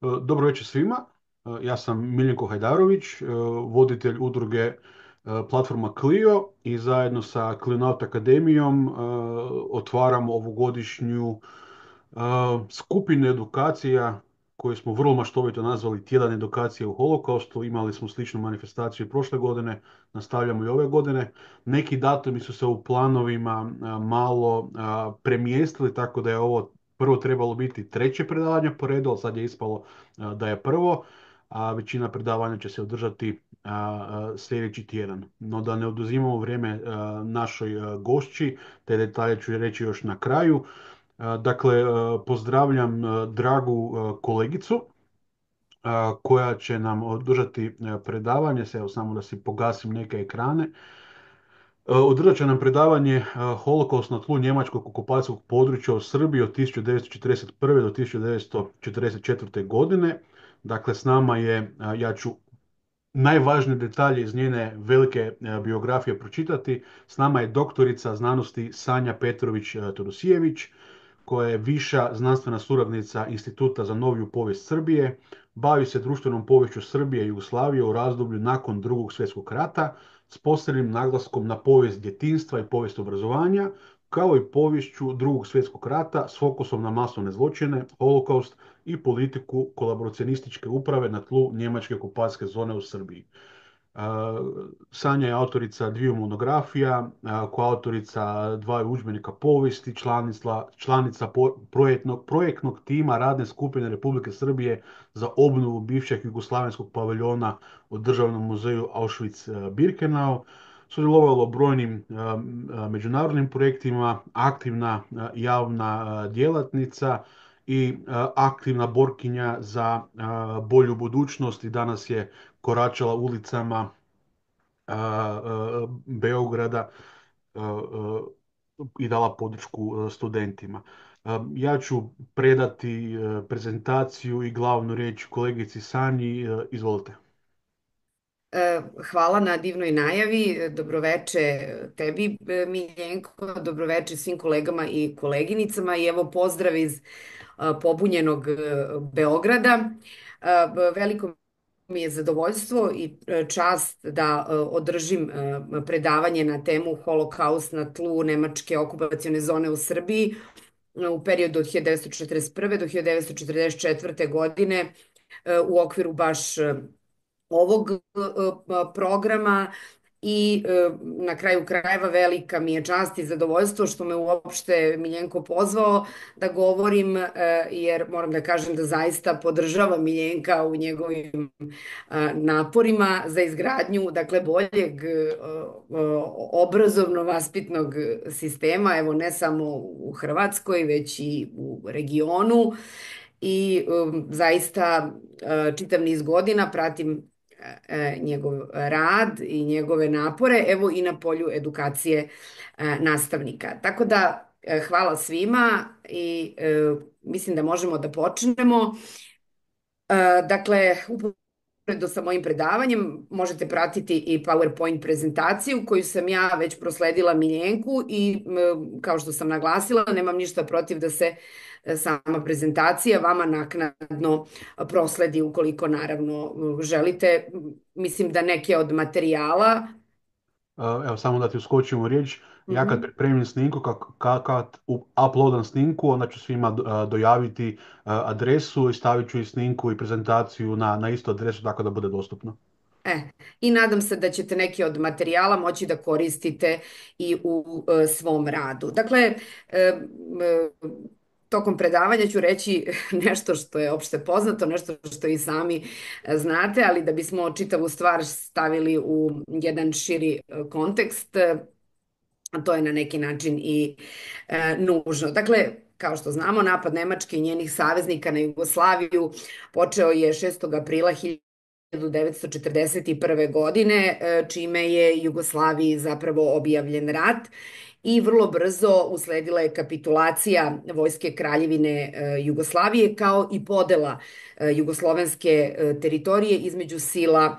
Dobro večer svima. Ja sam Miljenko Hajdarović, voditelj udruge platforma Clio i zajedno sa Clionaut Akademijom otvaramo ovogodišnju skupinu edukacija koju smo vrlo maštovito nazvali Tjedan edukacije u holokaustu. Imali smo sličnu manifestaciju i prošle godine, nastavljamo i ove godine. Neki datumi su se u planovima malo premjestili, tako da je ovo prvo trebalo biti treće predavanje po redu, ali sad je ispalo da je prvo, a većina predavanja će se održati sljedeći tjedan. No da ne oduzimamo vrijeme našoj gošći, te detalje ću reći još na kraju. Dakle, pozdravljam dragu kolegicu koja će nam održati predavanje. Evo samo da si pogasim neke ekrane. Održat će nam predavanje Holokaust na tlu njemačkog okupacijskog područja u Srbiji od 1941. do 1944. godine. Dakle, s nama je, ja ću najvažnije detalje iz njene velike biografije pročitati. S nama je doktorica znanosti Sanja Petrović-Todosijević, koja je viša znanstvena suradnica Instituta za noviju povijest Srbije, bavi se društvenom poviješću Srbije i Jugoslavije u razdoblju nakon Drugog svjetskog rata s posebnim naglaskom na povijest djetinjstva i povijest obrazovanja, kao i poviješću Drugog svjetskog rata s fokusom na masovne zločine, holokaust i politiku kolaboracionističke uprave na tlu njemačke okupacijske zone u Srbiji. Sanja je autorica dviju monografija, koautorica dva udžbenika povijesti, članica projektnog tima radne skupine Republike Srbije za obnovu bivšeg jugoslavenskog paviljona u Državnom muzeju Auschwitz-Birkenau. Sudjelovala u brojnim međunarodnim projektima, aktivna javna djelatnica i aktivna borkinja za bolju budućnost i danas je koračala ulicama Beograda i dala podršku studentima. Ja ću predati prezentaciju i glavnu riječ kolegici Sanji. Izvolite. Hvala na divnoj najavi. Dobroveče tebi, Miljenko. Dobroveče svim kolegama i koleginicama. I evo pozdrav iz pobunjenog Beograda. Veliko mi je zadovoljstvo i čast da održim predavanje na temu Holokaust na tlu Nemačke okupacione zone u Srbiji u periodu od 1941. do 1944. godine u okviru baš ovog programa i na kraju krajeva velika mi je čast i zadovoljstvo što me uopšte Miljenko pozvao da govorim, jer moram da kažem da zaista podržavam Miljenka u njegovim naporima za izgradnju, dakle, boljeg obrazovno-vaspitnog sistema, evo ne samo u Hrvatskoj, već i u regionu. I zaista čitav niz godina pratim njegov rad i njegove napore, evo i na polju edukacije nastavnika. Tako da hvala svima i mislim da možemo da počnemo. Dakle, uporedo sa mojim predavanjem možete pratiti i PowerPoint prezentaciju koju sam ja već prosledila Miljenku i kao što sam naglasila, nemam ništa protiv da se sama prezentacija vama naknadno prosledi ukoliko naravno želite. Mislim da neke od materijala. Evo, samo da ti uskočim u riječ. Ja kad Mhm. pripremim snimku, kad uploadam snimku, onda ću svima dojaviti adresu i stavit ću i snimku i prezentaciju na istu adresu tako da bude dostupno. E, I nadam se da ćete neke od materijala moći da koristite i u svom radu. Dakle, tokom predavanja ću reći nešto što je opšte poznato, nešto što i sami znate, ali da bismo čitavu stvar stavili u jedan širi kontekst, a to je na neki način i nužno. Dakle, kao što znamo, napad Nemačke i njenih saveznika na Jugoslaviju počeo je 6. aprila 1941. godine, čime je Jugoslaviji zapravo objavljen rat i vrlo brzo usledila je kapitulacija Vojske Kraljevine Jugoslavije kao i podela jugoslovenske teritorije između sila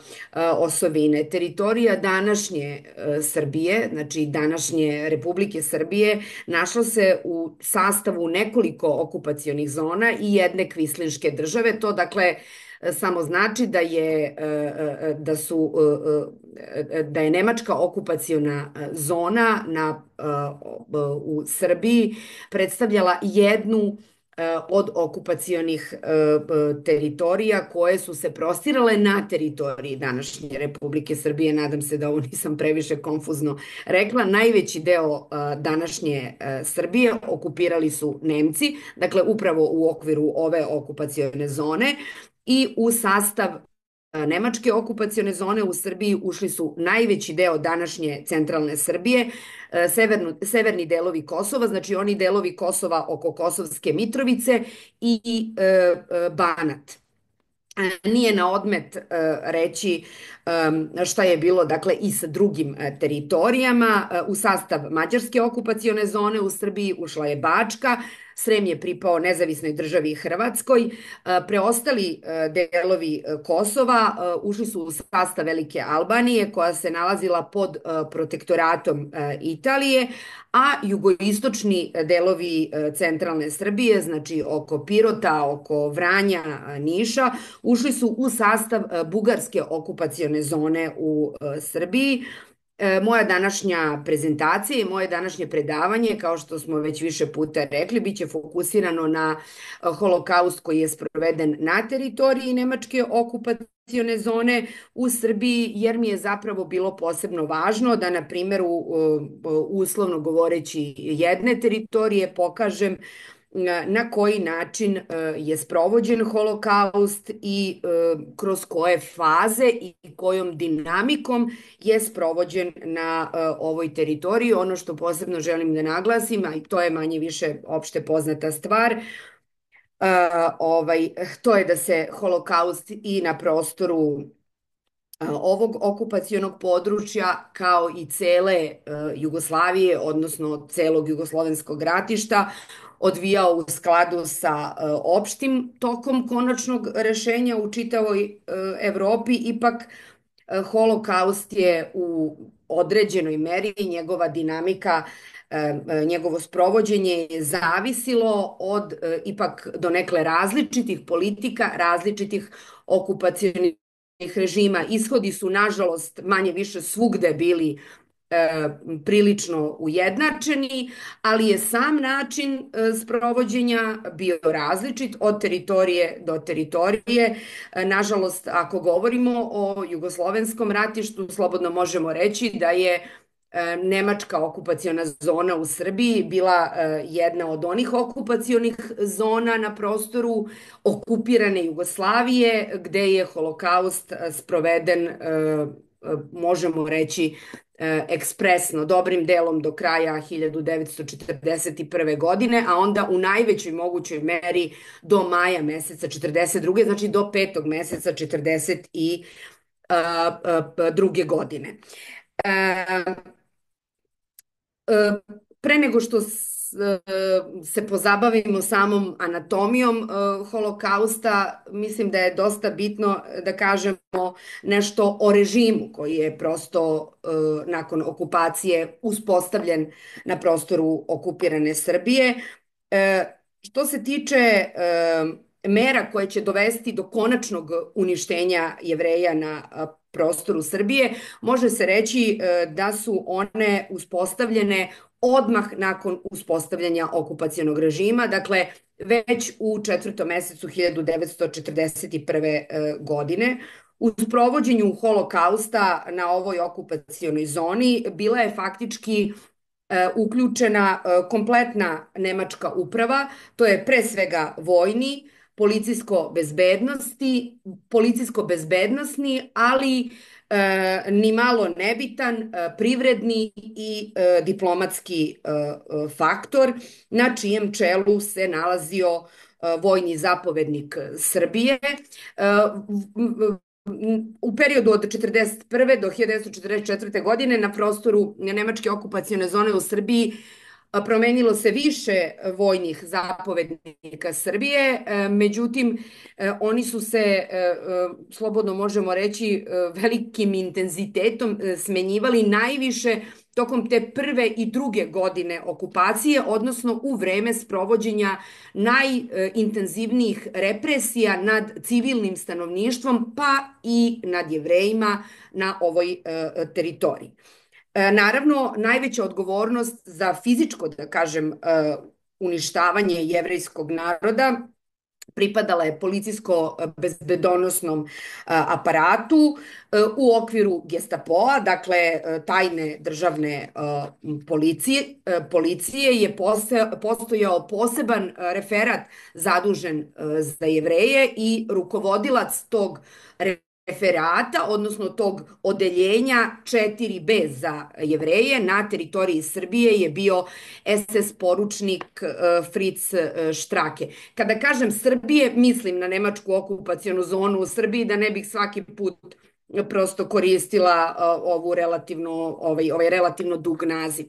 osovine. Teritorija današnje Srbije, znači današnje Republike Srbije, našla se u sastavu nekoliko okupacionih zona i jedne kvislinške države. To dakle samo znači da je nemačka okupaciona zona u Srbiji predstavljala jednu od okupacionih teritorija koje su se prostirale na teritoriji današnje Republike Srbije. Nadam se da ovo nisam previše konfuzno rekla. Najveći deo današnje Srbije okupirali su Nemci, dakle upravo u okviru ove okupacione zone, i u sastav nemačke okupacione zone u Srbiji ušli su najveći deo današnje centralne Srbije, severni delovi Kosova, znači oni delovi Kosova oko Kosovske Mitrovice i Banat. Nije na odmet reći šta je bilo dakle i sa drugim teritorijama. U sastav mađarske okupacione zone u Srbiji ušla je Bačka, Srem je pripao nezavisnoj državi Hrvatskoj, preostali delovi Kosova ušli su u sastav Velike Albanije koja se nalazila pod protektoratom Italije, a jugoistočni delovi centralne Srbije, znači oko Pirota, oko Vranja, Niša, ušli su u sastav bugarske okupacione zone u Srbiji. Moja današnja prezentacija i moje današnje predavanje, kao što smo već više puta rekli, biće fokusirano na holokaust koji je sproveden na teritoriji nemačke okupacione zone u Srbiji, jer mi je zapravo bilo posebno važno da na primjeru, uslovno govoreći, jedne teritorije pokažem na koji način je sprovođen holokaust i kroz koje faze i kojom dinamikom je sprovođen na ovoj teritoriji. Ono što posebno želim da naglasim, a to je manje više opšte poznata stvar, to je da se holokaust i na prostoru ovog okupacionog područja kao i cele Jugoslavije, odnosno celog jugoslovenskog ratišta, odvijao u skladu sa opštim tokom konačnog rešenja u čitavoj Evropi. Ipak holokaust je u određenoj meri, njegova dinamika, njegovo sprovođenje je zavisilo od ipak donekle različitih politika, različitih okupacionih režima. Ishodi su, nažalost, manje više svugde bili prilično ujednačeni, ali je sam način sprovođenja bio različit od teritorije do teritorije. Nažalost, ako govorimo o jugoslovenskom ratištu, slobodno možemo reći da je nemačka okupaciona zona u Srbiji bila jedna od onih okupacionih zona na prostoru okupirane Jugoslavije, gde je holokaust sproveden, možemo reći, ekspresno, dobrim delom do kraja 1941. godine, a onda u najvećoj mogućoj meri do maja meseca 1942. znači do 5. meseca 1942. godine. Pre nego što se pozabavimo samom anatomijom holokausta, mislim da je dosta bitno da kažemo nešto o režimu koji je prosto nakon okupacije uspostavljen na prostoru okupirane Srbije. Što se tiče mera koje će dovesti do konačnog uništenja Jevreja na prostoru Srbije, može se reći da su one uspostavljene odmah nakon uspostavljanja okupacionog režima, dakle već u 4. mesecu 1941. godine. U sprovođenju holokausta na ovoj okupacionoj zoni bila je faktički uključena kompletna nemačka uprava, to je pre svega vojni, policijsko-bezbednosni, ali ni malo nebitan privredni i diplomatski faktor, na čijem čelu se nalazio vojni zapovednik Srbije. u periodu od 1941. do 1944. godine na prostoru nemačke okupacione zone u Srbiji promenilo se više vojnih zapovednika Srbije, međutim, oni su se, slobodno možemo reći, velikim intenzitetom smenjivali najviše tokom te prve i druge godine okupacije, odnosno u vreme sprovođenja najintenzivnijih represija nad civilnim stanovništvom, pa i nad Jevrejima na ovoj teritoriji. Naravno, najveća odgovornost za fizičko, da kažem, uništavanje jevrejskog naroda pripadala je policijsko-bezbedonosnom aparatu u okviru Gestapoa, dakle tajne državne policije je postojao poseban referat zadužen za Jevreje i rukovodilac tog referata, odnosno tog odeljenja 4B za Jevreje na teritoriji Srbije je bio SS poručnik Fritz Štrake. Kada kažem Srbije, mislim na nemačku okupacionu zonu u Srbiji, da ne bih svaki put prosto koristila ovaj relativno dug naziv.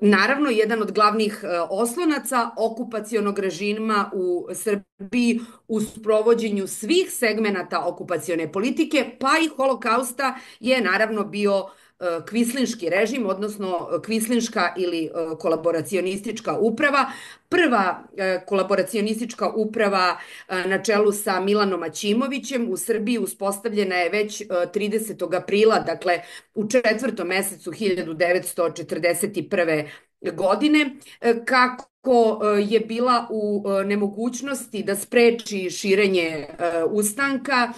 Naravno, jedan od glavnih oslonaca okupacionog režima u Srbiji u sprovođenju svih segmenata okupacione politike, pa i holokausta, je naravno bio kvislinški režim, odnosno kvislinška ili kolaboracionistička uprava. Prva kolaboracionistička uprava na čelu sa Milanom Aćimovićem u Srbiji uspostavljena je već 30. aprila, dakle u četvrtom mesecu 1941. godine, kako je bila u nemogućnosti da spreči širenje ustanka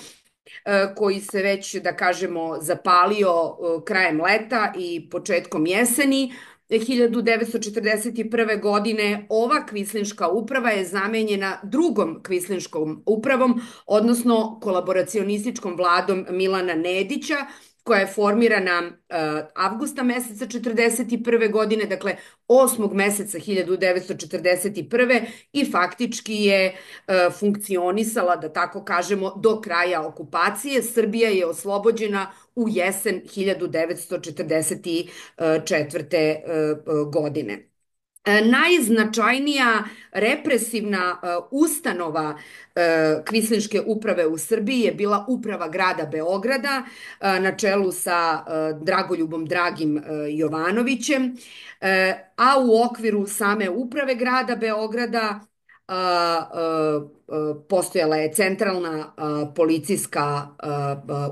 koji se već, da kažemo, zapalio krajem leta i početkom jeseni 1941. godine. Ova kvislinška uprava je zamenjena drugom kvislinškom upravom, odnosno kolaboracionističkom vladom Milana Nedića, koja je formirana avgusta meseca 1941. godine, dakle 8. meseca 1941. i faktički je funkcionisala, da tako kažemo, do kraja okupacije. Srbija je oslobođena u jesen 1944. godine. Najznačajnija represivna ustanova kvislinške uprave u Srbiji je bila uprava grada Beograda na čelu sa Dragoljubom Dragim Jovanovićem, a u okviru same uprave grada Beograda postojala je centralna policijska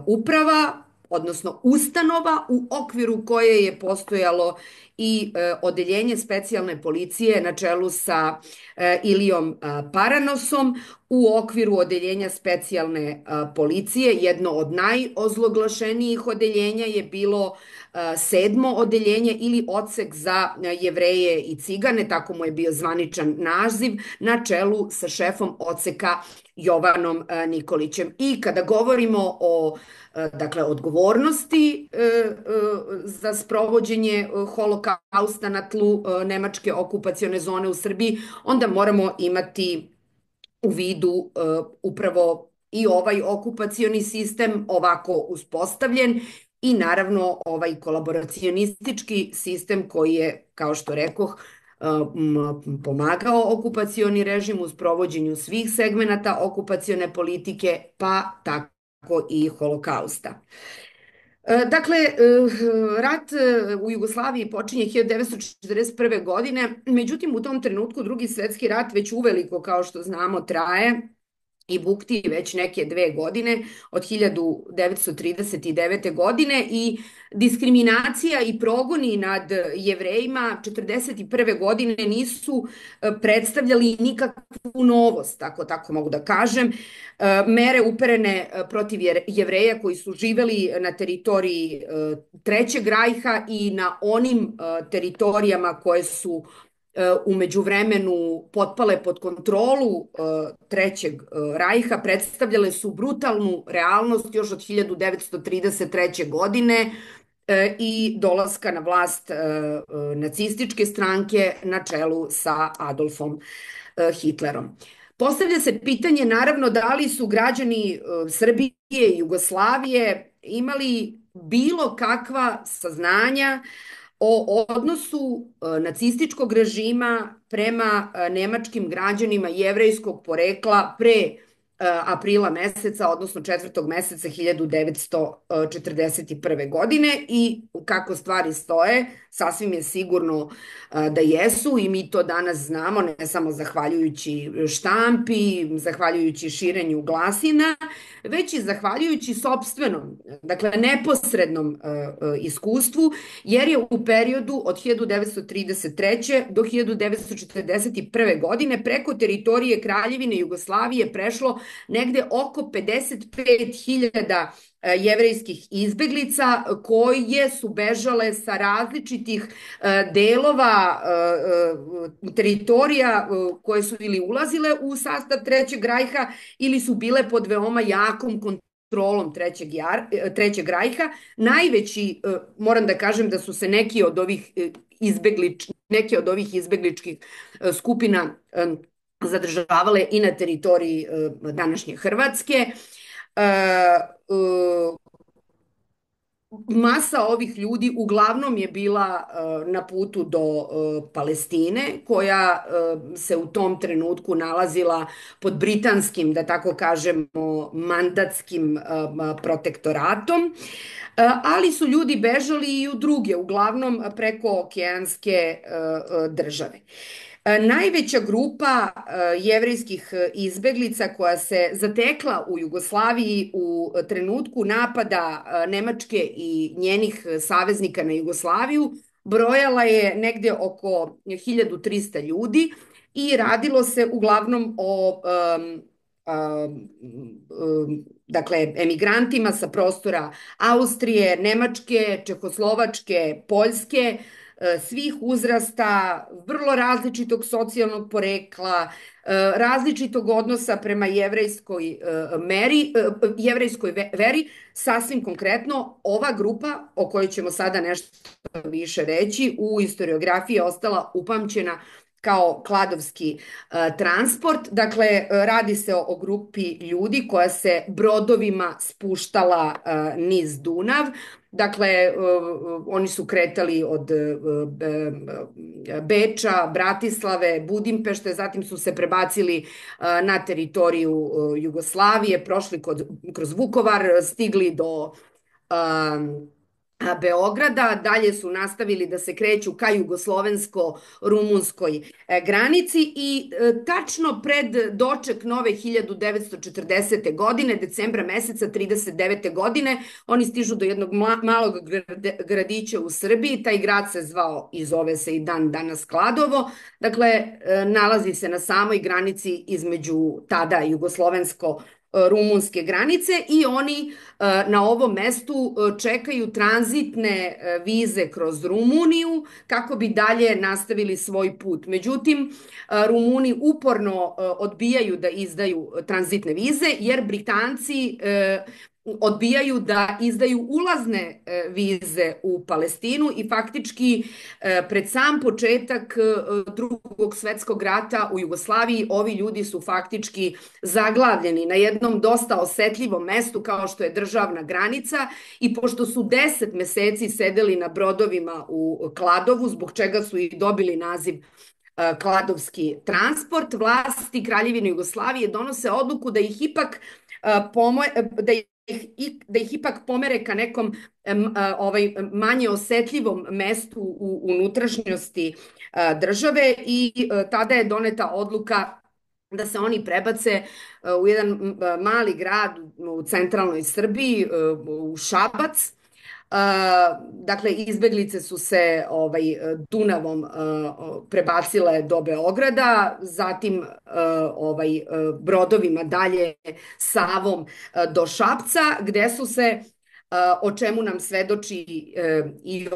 uprava, odnosno ustanova u okviru koje je postojalo i odeljenje specijalne policije na čelu sa Ilijom Paranosom. U okviru odeljenja specijalne policije jedno od najozloglašenijih odeljenja je bilo 7. odeljenje ili odsek za Jevreje i Cigane, tako mu je bio zvaničan naziv, na čelu sa šefom odseka Jovanom Nikolićem. I kada govorimo o dakle, odgovornosti za sprovođenje holokausta na tlu nemačke okupacione zone u Srbiji, onda moramo imati u vidu upravo i ovaj okupacioni sistem ovako uspostavljen i naravno ovaj kolaboracionistički sistem koji je, kao što rekoh, pomagao okupacioni režim u sprovođenju svih segmenata okupacione politike, pa tako i holokausta. Dakle, rat u Jugoslaviji počinje 1941. godine, međutim u tom trenutku Drugi svetski rat već uveliko, kao što znamo, traje i bukti već neke 2 godine, od 1939. godine, i diskriminacija i progoni nad Jevrejima 1941. godine nisu predstavljali nikakvu novost, tako mogu da kažem. Mere uperene protiv Jevreja koji su živeli na teritoriji Trećeg rajha i na onim teritorijama koje su u međuvremenu potpale pod kontrolu Trećeg rajha, predstavljale su brutalnu realnost još od 1933. godine i dolaska na vlast nacističke stranke na čelu sa Adolfom Hitlerom. Postavlja se pitanje naravno da li su građani Srbije i Jugoslavije imali bilo kakva saznanja o odnosu nacističkog režima prema nemačkim građanima jevrejskog porekla pre aprila meseca, odnosno četvrtog meseca 1941. godine i kako stvari stoje, sasvim je sigurno da jesu i mi to danas znamo, ne samo zahvaljujući štampi, zahvaljujući širenju glasina, već i zahvaljujući sopstvenom, dakle neposrednom iskustvu, jer je u periodu od 1933. do 1941. godine preko teritorije Kraljevine Jugoslavije prešlo negde oko 55.000 jevrejskih izbeglica koje su bežale sa različitih delova teritorija koje su ili ulazile u sastav Trećeg rajha ili su bile pod veoma jakom kontrolom Trećeg rajha. Najveći, moram da kažem da su se neke od ovih izbegličkih skupina zadržavale i na teritoriji današnje Hrvatske. Masa ovih ljudi uglavnom je bila na putu do Palestine, koja se u tom trenutku nalazila pod britanskim, da tako kažemo, mandatskim protektoratom, ali su ljudi bežali i u druge, uglavnom preko okeanske države. Najveća grupa jevrejskih izbeglica koja se zatekla u Jugoslaviji u trenutku napada Nemačke i njenih saveznika na Jugoslaviju brojala je negde oko 1300 ljudi i radilo se uglavnom o dakle, emigrantima sa prostora Austrije, Nemačke, Čehoslovačke, Poljske, svih uzrasta, vrlo različitog socijalnog porekla, različitog odnosa prema jevrejskoj veri. Sasvim konkretno, ova grupa, o kojoj ćemo sada nešto više reći, u istoriografiji je ostala upamćena kao kladovski transport. Dakle, radi se o grupi ljudi koja se brodovima spuštala niz Dunav. Dakle, oni su kretali od Beča, Bratislave, Budimpešte, zatim su se prebacili na teritoriju Jugoslavije, prošli kroz Vukovar, stigli do Beograda, dalje su nastavili da se kreću ka jugoslovensko-rumunskoj granici i tačno pred doček nove 1940. godine, decembra meseca 39. godine, oni stižu do jednog malog gradića u Srbiji, taj grad se zvao i zove se i dan danas Kladovo, dakle nalazi se na samoj granici između tada jugoslovensko rumunske granice i oni na ovom mestu čekaju tranzitne vize kroz Rumuniju kako bi dalje nastavili svoj put. Međutim, Rumuni uporno odbijaju da izdaju tranzitne vize jer Britanci odbijaju da izdaju ulazne vize u Palestinu i faktički pred sam početak Drugog svetskog rata u Jugoslaviji ovi ljudi su faktički zaglavljeni na jednom dosta osetljivom mestu kao što je državna granica i pošto su 10 meseci sedeli na brodovima u Kladovu, zbog čega su i dobili naziv kladovski transport, vlasti Kraljevine Jugoslavije donose odluku da ih ipak da ih ipak pomere ka nekom manje osetljivom mestu u unutrašnjosti države i tada je doneta odluka da se oni prebace u jedan mali grad u centralnoj Srbiji, u Šabac. Dakle, izbeglice su se Dunavom prebacile do Beograda, zatim brodovima dalje Savom do Šapca, gde su se, o čemu nam svedoči i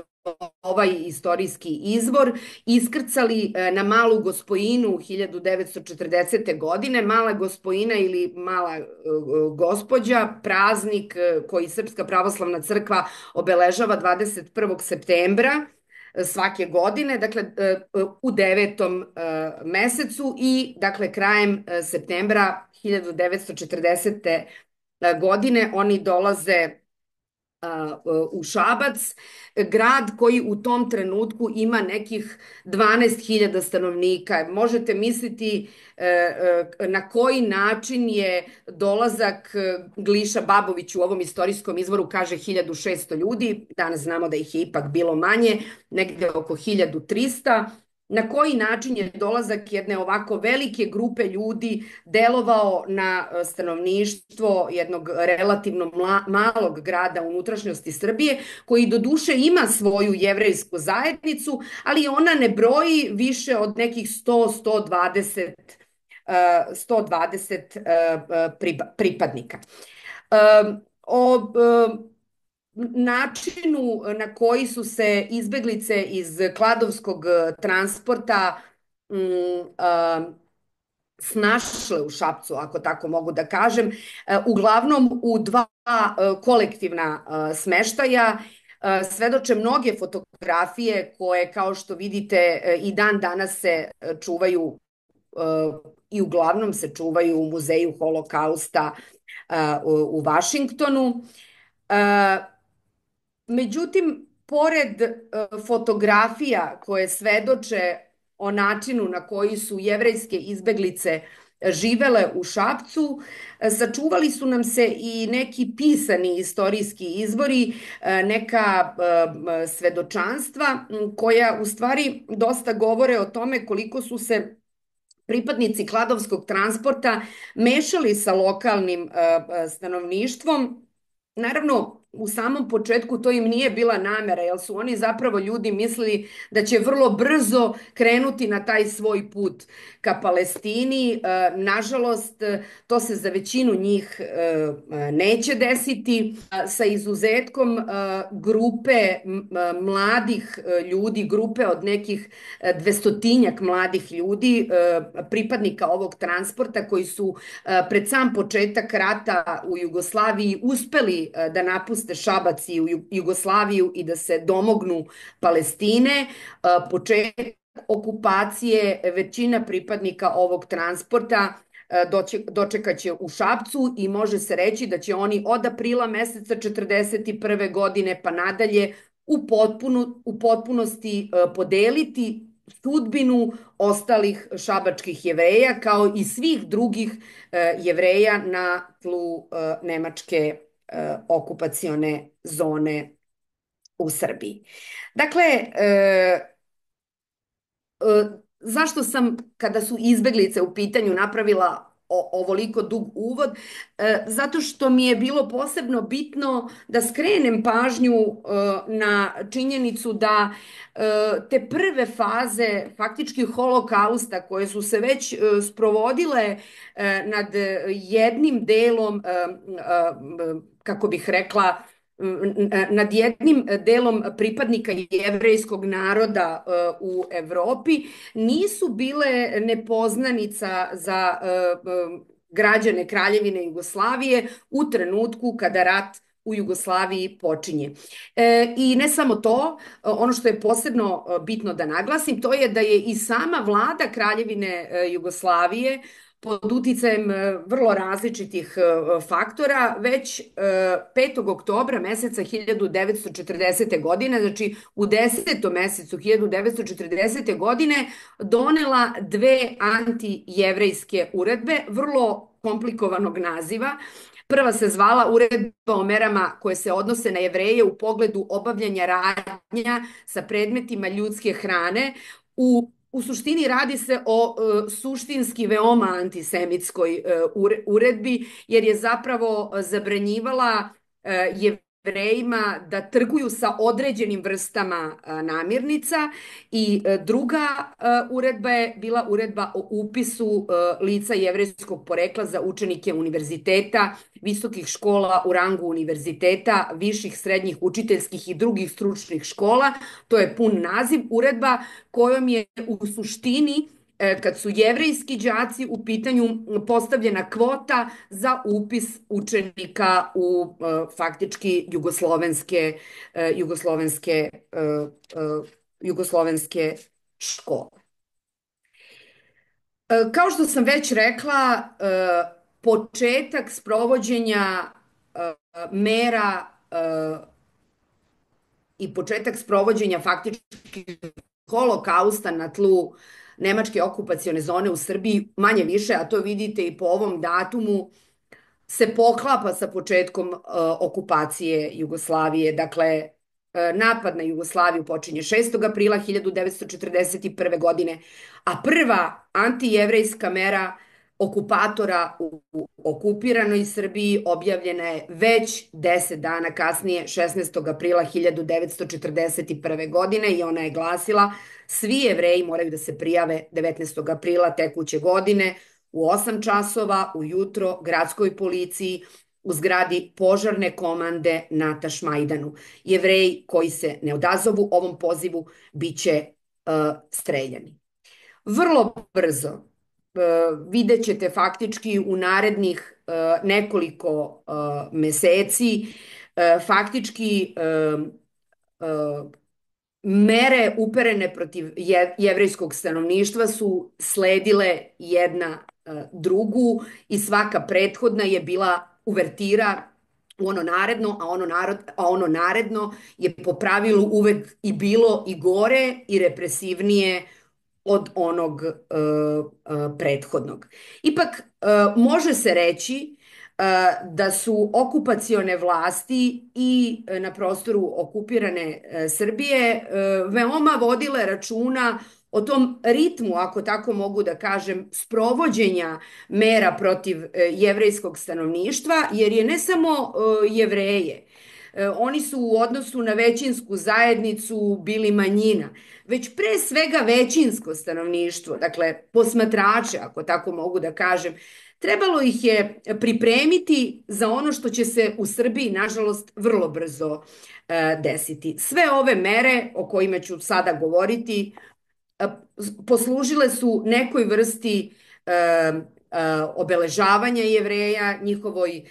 ovaj istorijski izvor, iskrcali na Malu Gospojinu 1940. godine. Mala Gospojina ili Mala Gospođa, praznik koji Srpska pravoslavna crkva obeležava 21. septembra svake godine, dakle u devetom mesecu i dakle krajem septembra 1940. godine oni dolaze u Šabac, grad koji u tom trenutku ima nekih 12.000 stanovnika. Možete misliti na koji način je dolazak Gliša Babović u ovom istorijskom izvoru kaže 1.600 ljudi, danas znamo da ih je ipak bilo manje, negde oko 1.300. Na koji način je dolazak jedne ovako velike grupe ljudi delovao na stanovništvo jednog relativno malog grada u unutrašnjosti Srbije, koji do duše ima svoju jevrejsku zajednicu, ali ona ne broji više od nekih 100-120 pripadnika. O načinu na koji su se izbeglice iz Kladovskog transporta snašle u Šapcu, ako tako mogu da kažem, uglavnom u dva kolektivna smeštaja. Svedoče mnoge fotografije koje, kao što vidite, i dan danas se čuvaju i uglavnom se čuvaju u Muzeju Holokausta u Vašingtonu. Međutim, pored fotografija koje svedoče o načinu na koji su jevrejske izbeglice živele u Šapcu, sačuvali su nam se i neki pisani istorijski izvori, neka svedočanstva koja u stvari dosta govore o tome koliko su se pripadnici Kladovskog transporta mešali sa lokalnim stanovništvom. Naravno, u samom početku to im nije bila namera, jer su oni zapravo ljudi mislili da će vrlo brzo krenuti na taj svoj put ka Palestini. Nažalost, to se za većinu njih neće desiti, sa izuzetkom grupe mladih ljudi, grupe od nekih 200-tinjak mladih ljudi, pripadnika ovog transporta koji su pred sam početak rata u Jugoslaviji uspeli da napuste Šabac i u Jugoslaviju i da se domognu Palestine. Početak okupacije većina pripadnika ovog transporta dočekaće u Šapcu i može se reći da će oni od aprila meseca 1941. godine pa nadalje u potpunosti podeliti sudbinu ostalih šabačkih Jevreja, kao i svih drugih Jevreja na tlu nemačke okupacione zone u Srbiji. Dakle, zašto sam, kada su izbeglice u pitanju, napravila ovoliko dug uvod? Zato što mi je bilo posebno bitno da skrenem pažnju na činjenicu da te prve faze faktički holokausta koje su se već sprovodile nad jednim delom, kako bih rekla, nad jednim delom pripadnika jevrejskog naroda u Evropi, nisu bile nepoznanica za građane Kraljevine Jugoslavije u trenutku kada rat u Jugoslaviji počinje. I ne samo to, ono što je posebno bitno da naglasim, to je da je i sama vlada Kraljevine Jugoslavije pod uticajem vrlo različitih faktora već 5. oktobra meseca 1940. godine, znači u 10. mesecu 1940. godine, donela dve antijevrejske uredbe vrlo komplikovanog naziva. Prva se zvala Uredba o merama koje se odnose na Jevreje u pogledu obavljanja radnja sa predmetima ljudske hrane. U suštini radi se o suštinski veoma antisemitskoj uredbi, jer je zapravo zabranjivala Jevrejima da trguju sa određenim vrstama namirnica, i druga uredba je bila uredba o upisu lica jevrejskog porekla za učenike univerziteta, visokih škola u rangu univerziteta, viših, srednjih, učiteljskih i drugih stručnih škola. To je pun naziv, uredba kojom je u suštini, kad su jevrejski đaci u pitanju, postavljena kvota za upis učenika u faktički jugoslovenske jugoslovenske škole. Kao što sam već rekla, početak sprovođenja mera i početak sprovođenja faktički holokausta na tlu nemačke okupacione zone u Srbiji, manje više, a to vidite i po ovom datumu, se poklapa sa početkom okupacije Jugoslavije. Dakle, napad na Jugoslaviju počinje 6. aprila 1941. godine, a prva antijevrejska mera okupatora u okupiranoj Srbiji objavljena je već 10 dana kasnije, 16. aprila 1941. godine, i ona je glasila: svi Jevreji moraju da se prijave 19. aprila tekuće godine u 8 časova ujutro gradskoj policiji u zgradi požarne komande na Tašmajdanu. Jevreji koji se ne odazovu ovom pozivu biće streljani. Vrlo brzo vidjet ćete faktički u narednih nekoliko meseci faktički mere uperene protiv jevrejskog stanovništva su sledile jedna drugu i svaka prethodna je bila uvertira u ono naredno, a ono naredno je po pravilu uvek i bilo i gore i represivnije od onog prethodnog. Ipak može se reći da su okupacione vlasti i na prostoru okupirane Srbije veoma vodile računa o tom ritmu, ako tako mogu da kažem, sprovođenja mera protiv jevrejskog stanovništva, jer je ne samo Jevreje, oni su u odnosu na većinsku zajednicu bili manjina, već pre svega većinsko stanovništvo, dakle posmatrače, ako tako mogu da kažem, trebalo ih je pripremiti za ono što će se u Srbiji, nažalost, vrlo brzo desiti. Sve ove mere o kojima ću sada govoriti poslužile su nekoj vrsti obeležavanja Jevreja, njihovoj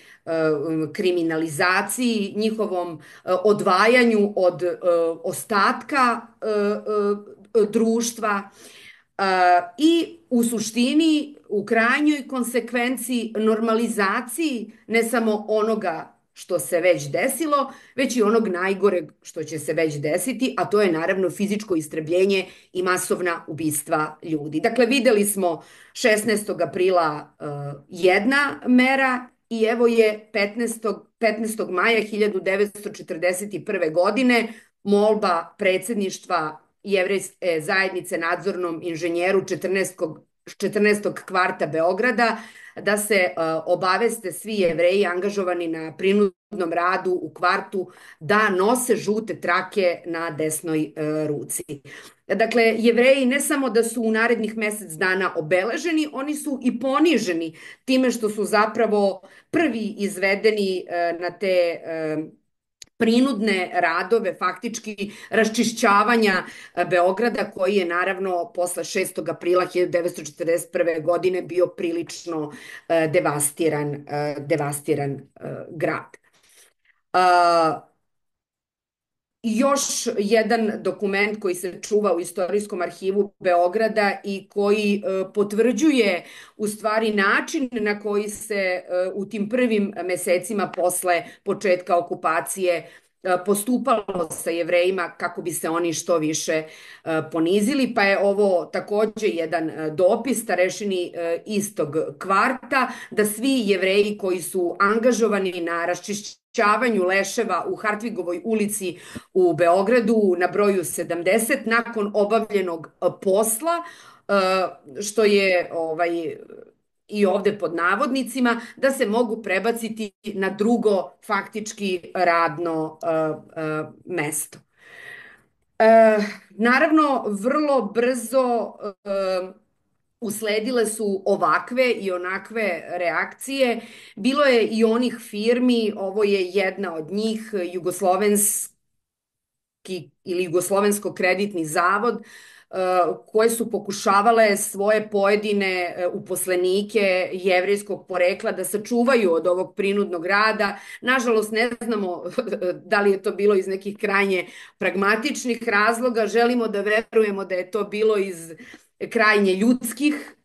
kriminalizaciji, njihovom odvajanju od ostatka društva i u suštini u krajnjoj konsekvenciji normalizaciji ne samo onoga što se već desilo, već i onog najgoreg što će se već desiti, a to je naravno fizičko istrebljenje i masovna ubistva ljudi. Dakle, videli smo 16. aprila jedna mera i evo je 15. maja 1941. godine molba predsjedništva jevrejske zajednice nadzornom inženjeru 14. kvarta Beograda da se obaveste svi Jevreji angažovani na prinudnom radu u kvartu da nose žute trake na desnoj ruci. Dakle, Jevreji ne samo da su u narednih mesec dana obeleženi, oni su i poniženi time što su zapravo prvi izvedeni na te prinudne radove, faktički raščišćavanja Beograda, koji je naravno posle 6. aprila 1941. godine bio prilično devastiran grad. Još jedan dokument koji se čuva u Istorijskom arhivu Beograda i koji potvrđuje u stvari način na koji se u tim prvim mesecima posle početka okupacije postupalo sa Jevrejima kako bi se oni što više ponizili, pa je ovo takođe jedan dopis starešini istog kvarta da svi Jevreji koji su angažovani na raščišćavanju leševa u Hartvigovoj ulici u Beogradu na broju 70 nakon obavljenog posla, što je i ovde pod navodnicima, da se mogu prebaciti na drugo faktički radno mesto. Naravno, vrlo brzo usledile su ovakve i onakve reakcije. Bilo je i onih firmi, ovo je jedna od njih, Jugoslovenski ili Jugoslovensko kreditni zavod, koje su pokušavale svoje pojedine uposlenike jevrejskog porekla da sačuvaju od ovog prinudnog rada. Nažalost, ne znamo da li je to bilo iz nekih krajnje pragmatičnih razloga. Želimo da verujemo da je to bilo iz krajnje ljudskih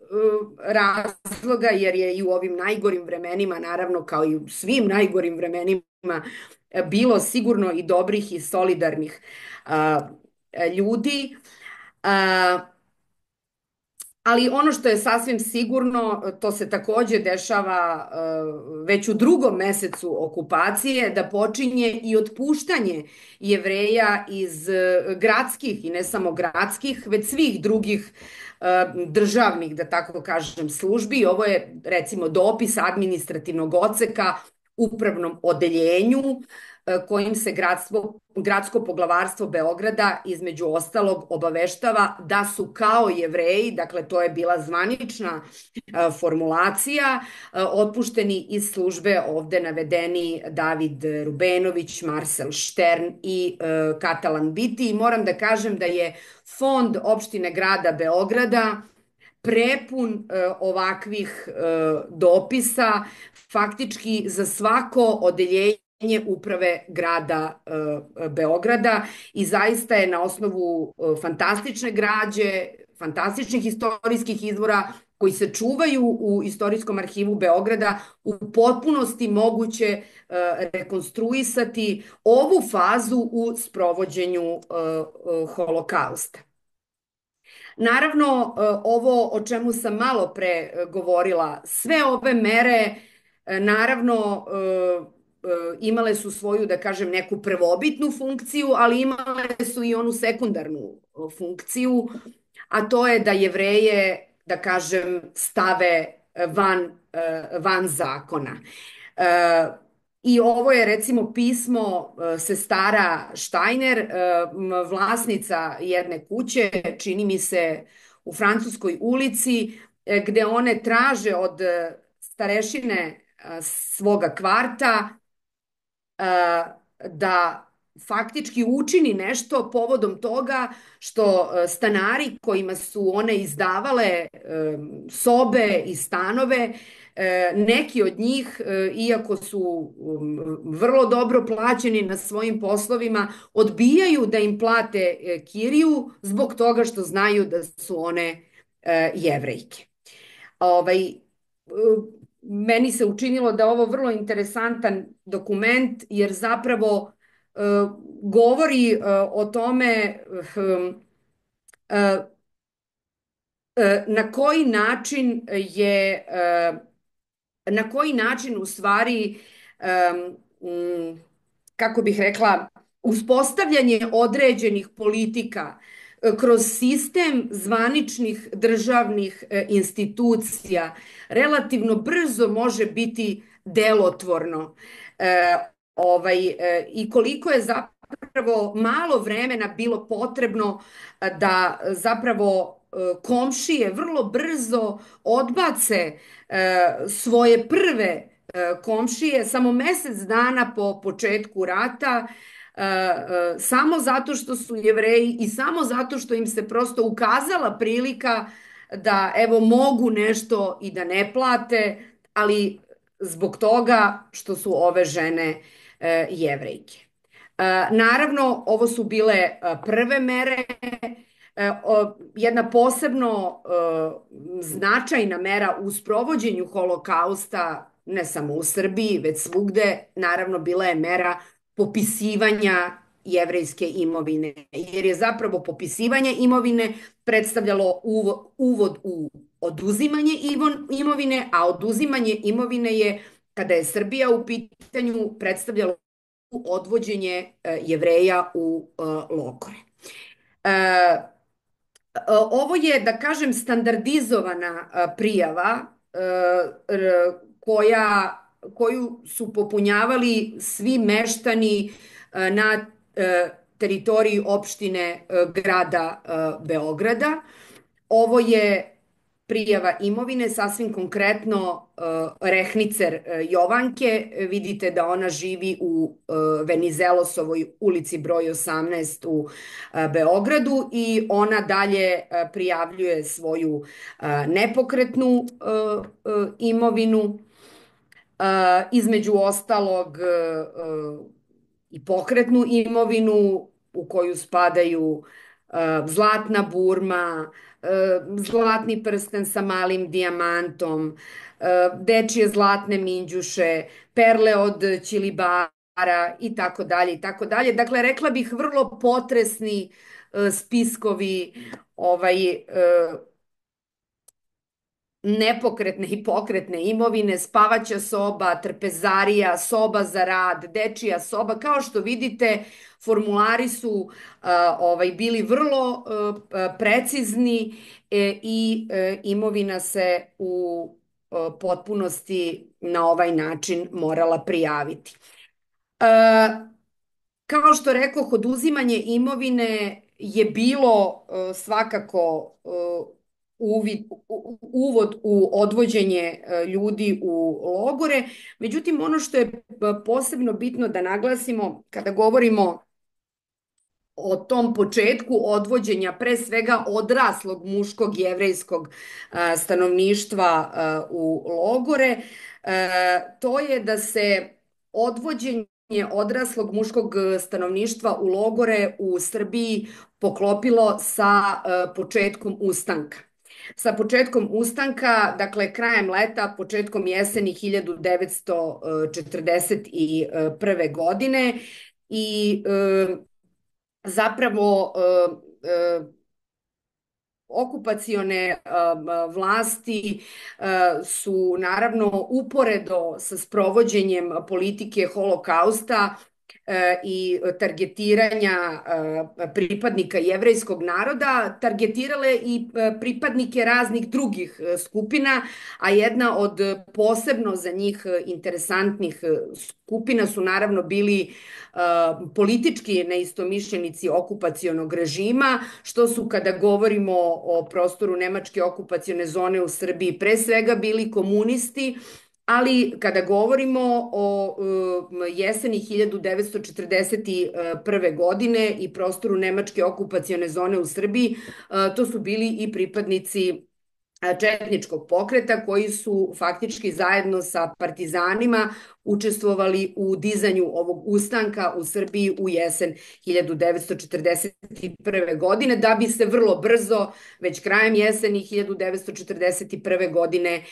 razloga, jer je i u ovim najgorim vremenima, naravno kao i u svim najgorim vremenima, bilo sigurno i dobrih i solidarnih ljudi. A, ali ono što je sasvim sigurno, to se takođe dešava već u drugom mesecu okupacije, da počinje i otpuštanje Jevreja iz gradskih i ne samo gradskih, već svih drugih državnih, da tako kažem, službi. Ovo je recimo dopis administrativnog odseka upravnom odeljenju kojim se gradsko poglavarstvo Beograda između ostalog obaveštava da su kao Jevreji, dakle to je bila zvanična formulacija, otpušteni iz službe ovde navedeni David Rubenović, Marcel Štern i Katalan Biti. I moram da kažem da je fond opštine grada Beograda prepun ovakvih dopisa, faktički za svako odeljenje uprave grada Beograda, i zaista je na osnovu fantastične građe, fantastičnih istorijskih izvora koji se čuvaju u Istorijskom arhivu Beograda u potpunosti moguće rekonstruisati ovu fazu u sprovođenju Holokausta. Naravno, ovo o čemu sam malo pre govorila, sve ove mere, naravno, imale su svoju, da kažem, neku prvobitnu funkciju, ali imale su i onu sekundarnu funkciju, a to je da Jevreje, da kažem, stave van zakona. I ovo je recimo pismo sestara Štajner, vlasnica jedne kuće, čini mi se u Francuskoj ulici, gde one traže od starešine svoga kvarta da faktički učini nešto povodom toga što stanari kojima su one izdavale sobe i stanove, neki od njih, iako su vrlo dobro plaćeni na svojim poslovima, odbijaju da im plate kiriju zbog toga što znaju da su one Jevrejke. Meni se učinilo da je ovo vrlo interesantan dokument, jer zapravo govori o tome na koji način je, na koji način u stvari, kako bih rekla, uspostavljanje određenih politika kroz sistem zvaničnih državnih institucija relativno brzo može biti delotvorno. I koliko je zapravo malo vremena bilo potrebno da zapravo komšije vrlo brzo odbace svoje prve komšije samo mesec dana po početku rata, samo zato što su Jevreji i samo zato što im se prosto ukazala prilika da evo mogu nešto i da ne plate, ali zbog toga što su ove žene Jevrejke. Naravno, ovo su bile prve mere. Jedna posebno značajna mera u sprovođenju Holokausta, ne samo u Srbiji, već svugde, naravno bila je mera popisivanja jevrejske imovine, jer je zapravo popisivanje imovine predstavljalo uvod u oduzimanje imovine, a oduzimanje imovine je, kada je Srbija u pitanju, predstavljalo odvođenje Jevreja u logore. Ovo je, da kažem, standardizovana prijava koju su popunjavali svi meštani na teritoriji opštine grada Beograda. Ovo je prijava imovine, sasvim konkretno Rehnicer Jovanke. Vidite da ona živi u Venizelosovoj ulici broj 18 u Beogradu i ona dalje prijavljuje svoju nepokretnu imovinu, između ostalog i pokretnu imovinu u koju spadaju zlatna burma, zlatni prsten sa malim dijamantom, dečije zlatne minđuše, perle od ćilibara i tako dalje i tako dalje. Dakle, rekla bih vrlo potresni spiskovi nepokretne i pokretne imovine, spavaća soba, trpezarija, soba za rad, dečija soba. Kao što vidite, formulari su bili vrlo precizni i imovina se u potpunosti na ovaj način morala prijaviti. Kao što rekoh, oduzimanje imovine je bilo svakako uvod u odvođenje ljudi u logore. Međutim, ono što je posebno bitno da naglasimo kada govorimo o tom početku odvođenja pre svega odraslog muškog jevrejskog stanovništva u logore, to je da se odvođenje odraslog muškog stanovništva u logore u Srbiji poklopilo sa početkom ustanka. Sa početkom ustanka, dakle krajem leta, početkom jeseni 1941. godine i zapravo okupacione vlasti su naravno uporedo sa sprovođenjem politike Holokausta i targetiranja pripadnika jevrejskog naroda, targetirale i pripadnike raznih drugih skupina, a jedna od posebno za njih interesantnih skupina su naravno bili politički neistomišljenici okupacionog režima, što su kada govorimo o prostoru nemačke okupacione zone u Srbiji pre svega bili komunisti, ali kada govorimo o jeseni 1941. godine i prostoru nemačke okupacione zone u Srbiji, to su bili i pripadnici četničkog pokreta koji su faktički zajedno sa partizanima učestvovali u dizanju ovog ustanka u Srbiji u jesen 1941. godine, da bi se vrlo brzo, već krajem jeseni 1941. godine,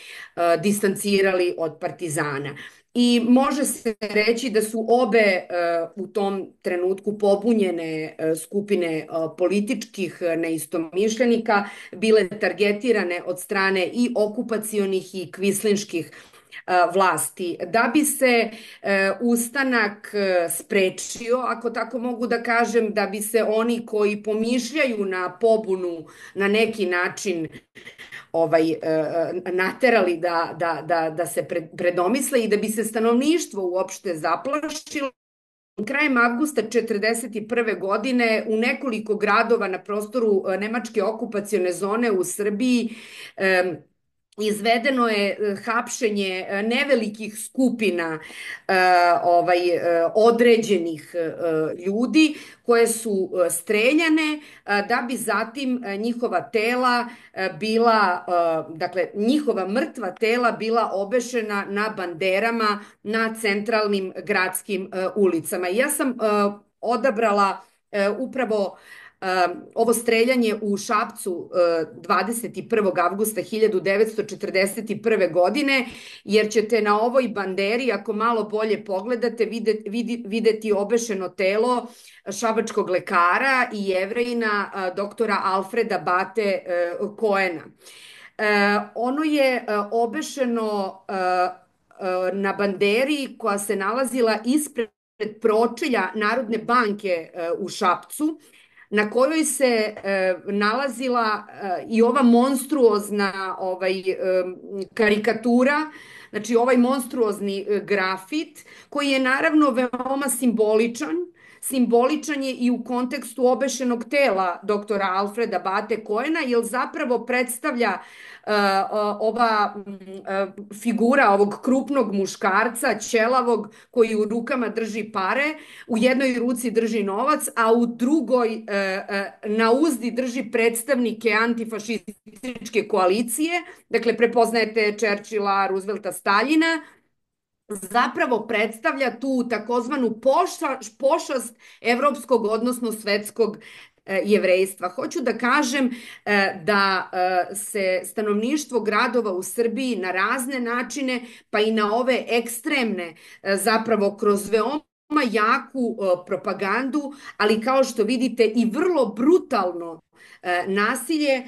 distancirali od partizana. I može se reći da su obe u tom trenutku pobunjene skupine političkih neistomišljenika bile targetirane od strane i okupacionih i kvislinških vlasti. Da bi se ustanak sprečio, ako tako mogu da kažem, da bi se oni koji pomišljaju na pobunu na neki način naterali da se predomisle i da bi se stanovništvo uopšte zaplašilo, krajem avgusta 1941. godine u nekoliko gradova na prostoru nemačke okupacione zone u Srbiji izvedeno je hapšenje nevelikih skupina određenih ljudi koje su streljane, da bi zatim njihova tela bila, dakle njihova mrtva tela bila obešena na banderama na centralnim gradskim ulicama. Ja sam odabrala upravo ovo streljanje u Šapcu 21. avgusta 1941. godine, jer ćete na ovoj banderi, ako malo bolje pogledate, videti obešeno telo šabačkog lekara i Jevrejina doktora Alfreda Bate Koena. Ono je obešeno na banderi koja se nalazila ispred pročelja Narodne banke u Šapcu, na kojoj se nalazila i ova monstruozna karikatura, znači ovaj monstruozni grafit, koji je naravno veoma simboličan, simboličan je i u kontekstu obešenog tela doktora Alfreda Bate Koena, jer zapravo predstavlja ova figura ovog krupnog muškarca, ćelavog, koji u rukama drži pare, u jednoj ruci drži novac, a u drugoj na uzdi drži predstavnike antifašističke koalicije, dakle prepoznajete Čerčila, Roosevelta, Staljina, zapravo predstavlja tu takozvanu pošast evropskog, odnosno svetskog jevrejstva. Hoću da kažem da se stanovništvo gradova u Srbiji na razne načine, pa i na ove ekstremne, zapravo kroz veoma jaku propagandu, ali kao što vidite i vrlo brutalno nasilje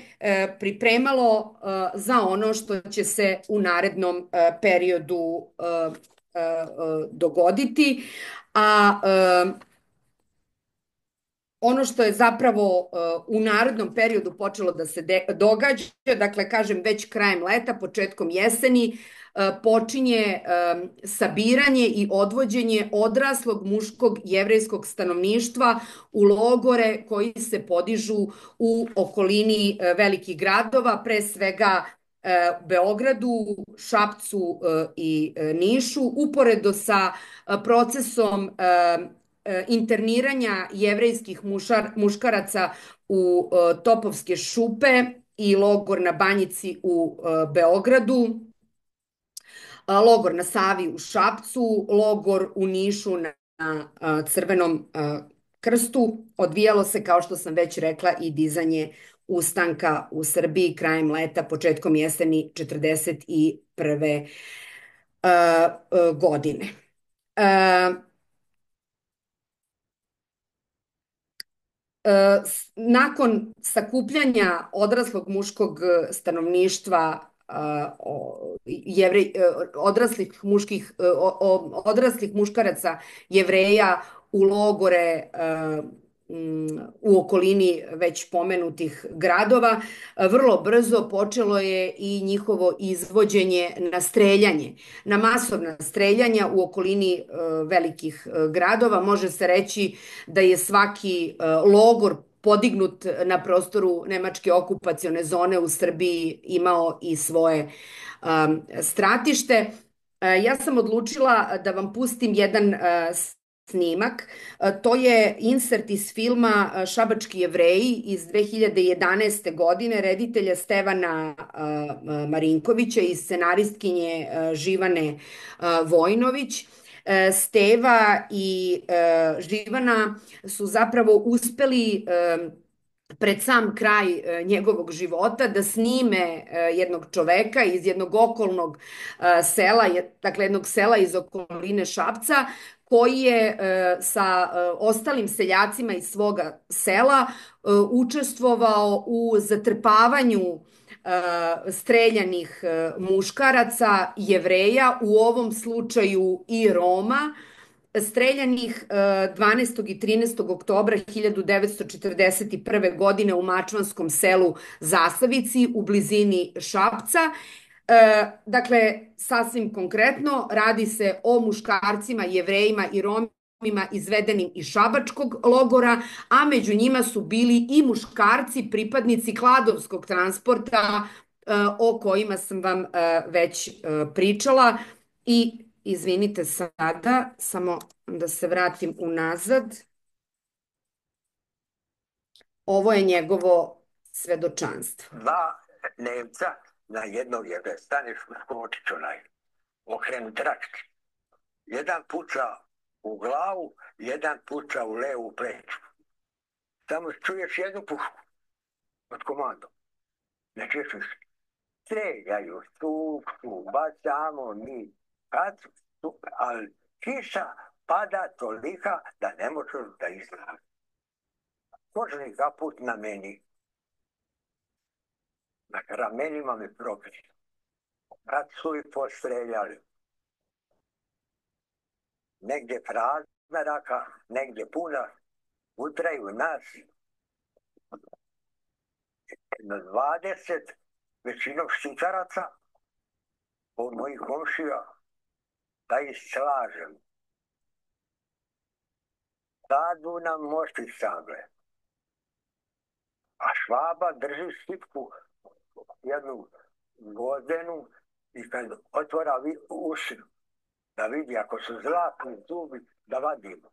pripremalo za ono što će se u narednom periodu dogoditi. A ono što je zapravo u narednom periodu počelo da se događa, dakle kažem već krajem leta, početkom jeseni, počinje sabiranje i odvođenje odraslog muškog jevrejskog stanovništva u logore koji se podižu u okolini velikih gradova, pre svega Beogradu, Šapcu i Nišu, uporedo sa procesom interniranja jevrejskih muškaraca u Topovske šupe i logor na Banjici u Beogradu, logor na Savi u Šapcu, logor u Nišu na Crvenom krstu. Odvijalo se, kao što sam već rekla, i dizanje ustanka u Srbiji krajem leta, početkom jeseni 1941. godine. Nakon sakupljanja odraslog muškog stanovništva, odraslih muškaraca Jevreja u logore u okolini već pomenutih gradova, vrlo brzo počelo je i njihovo izvođenje na streljanje, na masovna streljanja u okolini velikih gradova. Može se reći da je svaki logor podignut na prostoru nemačke okupacione zone u Srbiji imao i svoje stratište. Ja sam odlučila da vam pustim jedan snimak. To je insert iz filma Šabački Jevreji iz 2011. godine reditelja Stevana Marinkovića i scenaristkinje Živane Vojnović. Steva i Živana su zapravo uspeli pred sam kraj njegovog života da snime jednog čoveka iz jednog okolnog sela, dakle jednog sela iz okoline Šapca, koji je sa ostalim seljacima iz svoga sela učestvovao u zatrpavanju streljanih muškaraca, Jevreja, u ovom slučaju i Roma, streljanih 12. i 13. oktobra 1941. godine u mačvanskom selu Zasavici u blizini Šapca. Dakle, sasvim konkretno, radi se o muškarcima, Jevrejima i Romima izvedenim iz šabačkog logora, a među njima su bili i muškarci, pripadnici Kladovskog transporta, o kojima sam vam već pričala. I izvinite sada, samo da se vratim unazad. Ovo je njegovo svedočanstvo. Dva Nemca na jednog jebe, staneš u skočić onaj, okrenut trački. Jedan puca u glavu, jedan puca u levu pleću. Samo čuješ jednu pušku od komandom. Ne čuješ više. Streljaju, stupku, bacamo mi. Ali kiša pada tolika da ne možeš da izgledaš. Kožni kaput na meni. Na ramenima mi probili. Kad su ih postreljali. Negdje prazna raka, negdje puna. Utraju nas. Na 20 većinom štikaraca od mojih komšija da ih slažem. dadu nam mošti sagle. A Švaba drži šipku, jednu vodenu, i kad otvara uši, da vidi ako su zlatni zubi, da vadimo.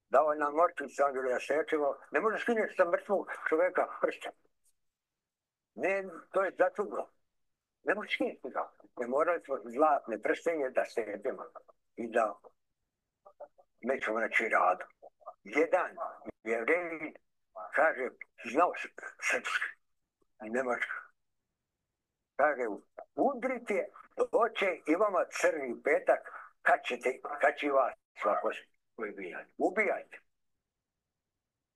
Dao nam mošti sagle, da sečemo. Ne možeš skinuti sa mrtvog čoveka pršća. Ne, to je začudno. Ne možeš skinuti ga. Ne morali smo zlatne prstenje da sečemo i da nećemo reći radu. Jedan Jevrej kaže, znao srpski i nemački. Kaže, udrite oče i vama crni petak, kad će vas svako ubijati. Ubijajte.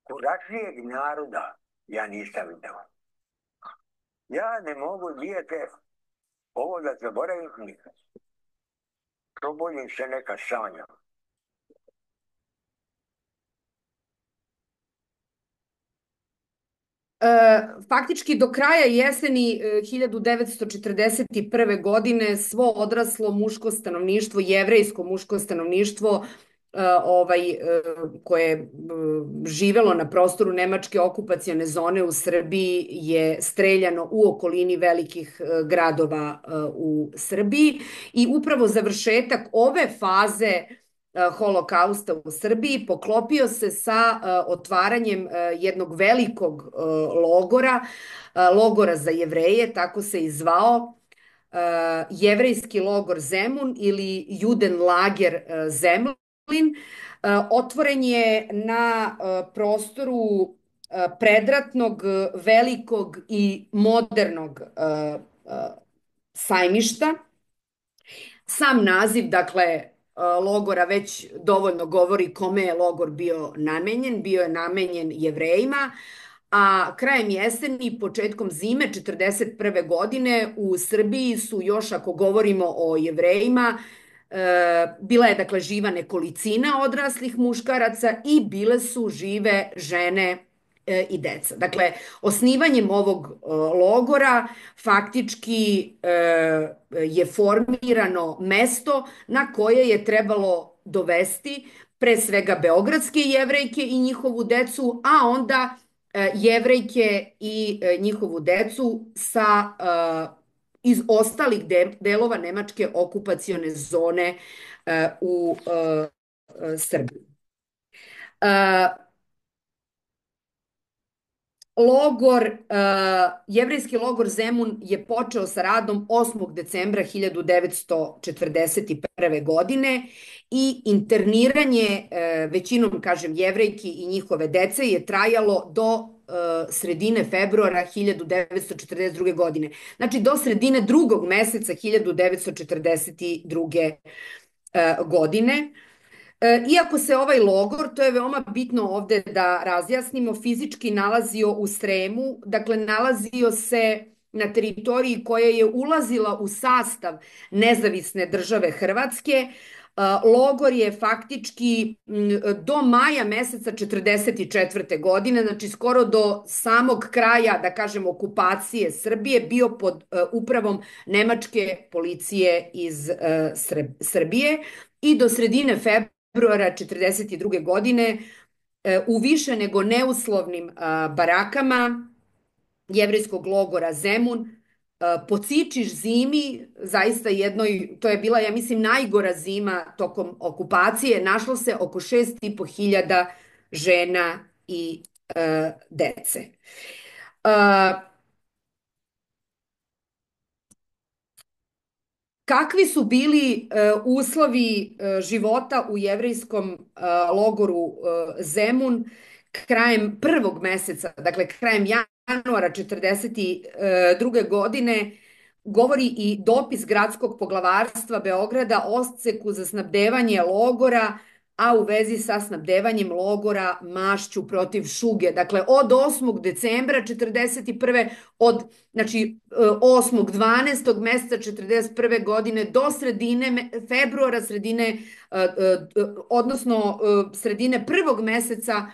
Kuražnijeg naroda ja nisam vidio. Ja ne mogu dijete ovo da zaboravim nikad. Probudim se neka sanja. Faktički do kraja jeseni 1941. godine svo odraslo muško stanovništvo, jevrejsko muško stanovništvo koje je živelo na prostoru nemačke okupacione zone u Srbiji je streljano u okolini velikih gradova u Srbiji i upravo završetak ove faze Holokausta u Srbiji poklopio se sa otvaranjem jednog velikog logora za Jevreje, tako se i zvao, jevrejski logor Zemun ili Judenlager Zemlin. Otvoren je na prostoru predratnog, velikog i modernog sajmišta. Sam naziv, dakle, logora već dovoljno govori kome je logor bio namenjen. Bio je namenjen Jevrejima, a krajem jeseni, početkom zime 1941. godine u Srbiji su još, ako govorimo o Jevrejima, bila je dakle živa nekolicina odraslih muškaraca i bile su žive žene i deca. Dakle, osnivanjem ovog logora faktički je formirano mesto na koje je trebalo dovesti pre svega beogradske Jevrejke i njihovu decu, a onda Jevrejke i njihovu decu iz ostalih delova nemačke okupacione zone u Srbiji. Jevrejski logor Zemun je počeo sa radom 8. decembra 1941. godine i interniranje većinom, kažem, Jevrejki i njihove dece je trajalo do sredine februara 1942. godine. Znači, do sredine drugog meseca 1942. godine. Iako se ovaj logor, to je veoma bitno ovde da razjasnimo, fizički nalazio u Sremu, dakle nalazio se na teritoriji koja je ulazila u sastav nezavisne države Hrvatske, logor je faktički do maja meseca 1944. godine, znači skoro do samog kraja, da kažem, okupacije Srbije, bio pod upravom nemačke policije iz Srbije i do sredine februara 1942. godine u više nego neuslovnim barakama jevrejskog logora Zemun, po cičiš zimi, zaista jednoj, to je bila, ja mislim, najgora zima tokom okupacije, našlo se oko 6.500 žena i dece. Kakvi su bili uslovi života u jevrejskom logoru Zemun krajem prvog meseca, dakle krajem januara 1942. godine, govori i dopis Gradskog poglavarstva Beograda odseku za snabdevanje logora, a u vezi sa snabdevanjem logora mašću protiv šuge. Dakle, od 8. decembra 1941. Znači 8. 12. meseca 1941. godine do sredine februara, odnosno sredine prvog meseca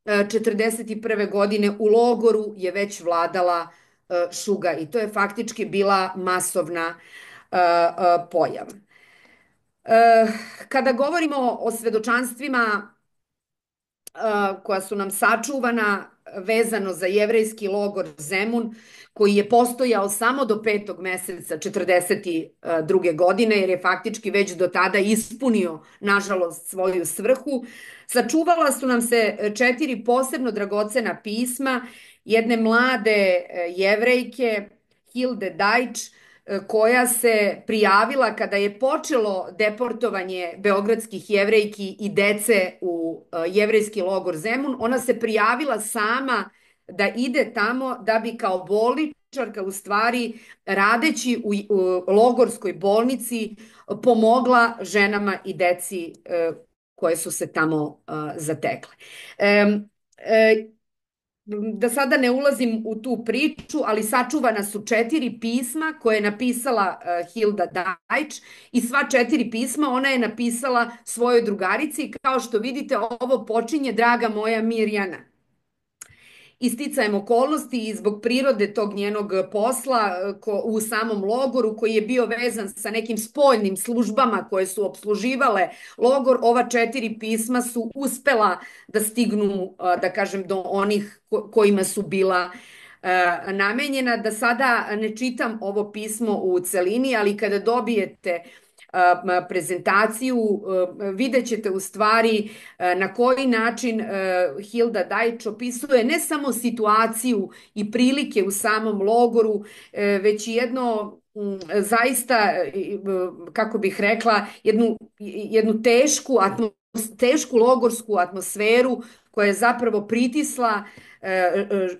1941. godine u logoru je već vladala šuga i to je faktički bila masovna pojava. Kada govorimo o svedočanstvima koja su nam sačuvana vezano za jevrejski logor Zemun, koji je postojao samo do 5. meseca 1942. godine, jer je faktički već do tada ispunio, nažalost, svoju svrhu. Sačuvala su nam se 4 posebno dragocena pisma jedne mlade jevrejke, Hilde Dajč, koja se prijavila kada je počelo deportovanje beogradskih jevrejki i dece u jevrejski logor Zemun. Ona se prijavila sama da ide tamo da bi kao bolničarka, u stvari radeći u logorskoj bolnici, pomogla ženama i deci koje su se tamo zatekle. Da sada ne ulazim u tu priču, ali sačuvana su 4 pisma koje je napisala Hilda Dajč, i sva 4 pisma ona je napisala svojoj drugarici. Kao što vidite, ovo počinje: draga moja Mirjana. Isticajem okolnosti i zbog prirode tog njenog posla u samom logoru, koji je bio vezan sa nekim spoljnim službama koje su obsluživale logor, ova 4 pisma su uspela da stignu, da kažem, do onih kojima su bila namenjena. Da sada ne čitam ovo pismo u celini, ali kada dobijete prezentaciju, vidjet ćete u stvari na koji način Hilda Dajč opisuje ne samo situaciju i prilike u samom logoru, već i jedno zaista, kako bih rekla, jednu tešku logorsku atmosferu koja je zapravo pritisla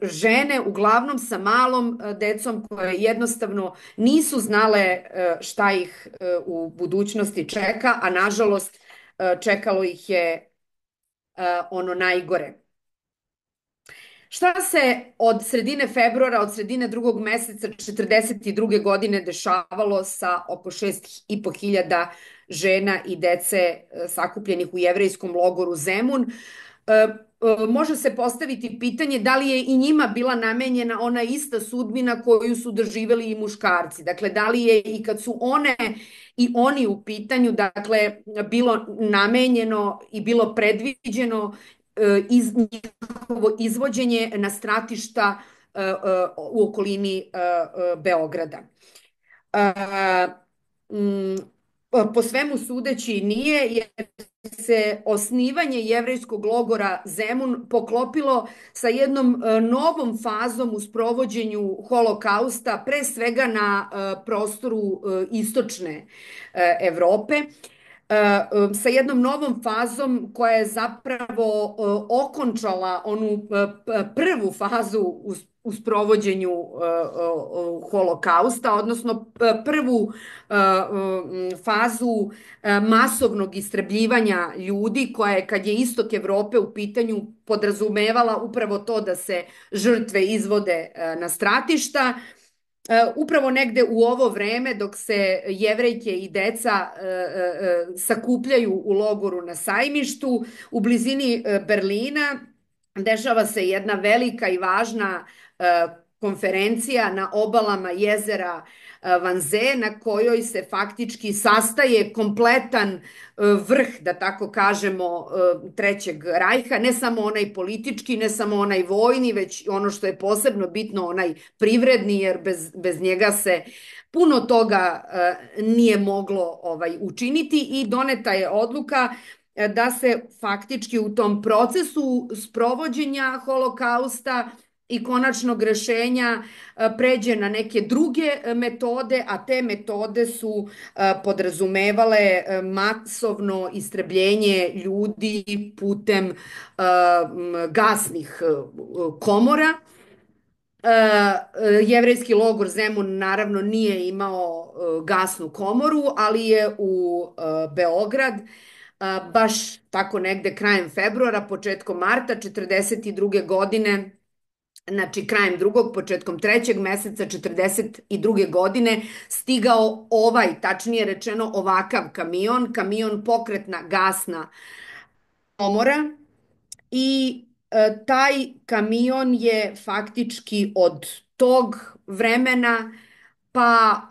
žene, uglavnom sa malom decom, koje jednostavno nisu znale šta ih u budućnosti čeka, a nažalost čekalo ih je ono najgore. Šta se od sredine februara, od sredine 2. meseca 1942. godine dešavalo sa oko 6.500 žena i dece sakupljenih u jevrejskom logoru Zemun? Može se postaviti pitanje da li je i njima bila namenjena ona ista sudbina koju su doživeli i muškarci. Dakle, da li je i kad su one i oni u pitanju, dakle, bilo namenjeno i bilo predviđeno njihovo izvođenje na stratišta u okolini Beograda. Po svemu sudeći nije, jer se osnivanje jevrejskog logora Zemun poklopilo sa jednom novom fazom u sprovođenju holokausta, pre svega na prostoru istočne Evrope, sa jednom novom fazom koja je zapravo okončala onu prvu fazu u sprovođenju holokausta, odnosno prvu fazu masovnog istrebljivanja ljudi, koja je, kad je istok Evrope u pitanju, podrazumevala upravo to da se žrtve izvode na stratišta. Upravo negde u ovo vreme, dok se jevrejke i deca sakupljaju u logoru na Sajmištu, u blizini Berlina, dešava se jedna velika i važna konferencija na obalama jezera Vanze, na kojoj se faktički sastaje kompletan vrh, da tako kažemo, Trećeg rajha, ne samo onaj politički, ne samo onaj vojni, već ono što je posebno bitno, onaj privredni, jer bez njega se puno toga nije moglo učiniti, i doneta je odluka da se faktički u tom procesu sprovođenja holokausta i konačnog rešenja pređe na neke druge metode, a te metode su podrazumevale masovno istrebljenje ljudi putem gasnih komora. Jevrejski logor Zemun naravno nije imao gasnu komoru, ali je u Beograd baš tako negde krajem februara, početkom marta 1942. godine, znači krajem 2., početkom 3. meseca 1942. godine, stigao tačnije rečeno ovakav kamion pokretna gasna komora, i taj kamion je faktički od tog vremena pa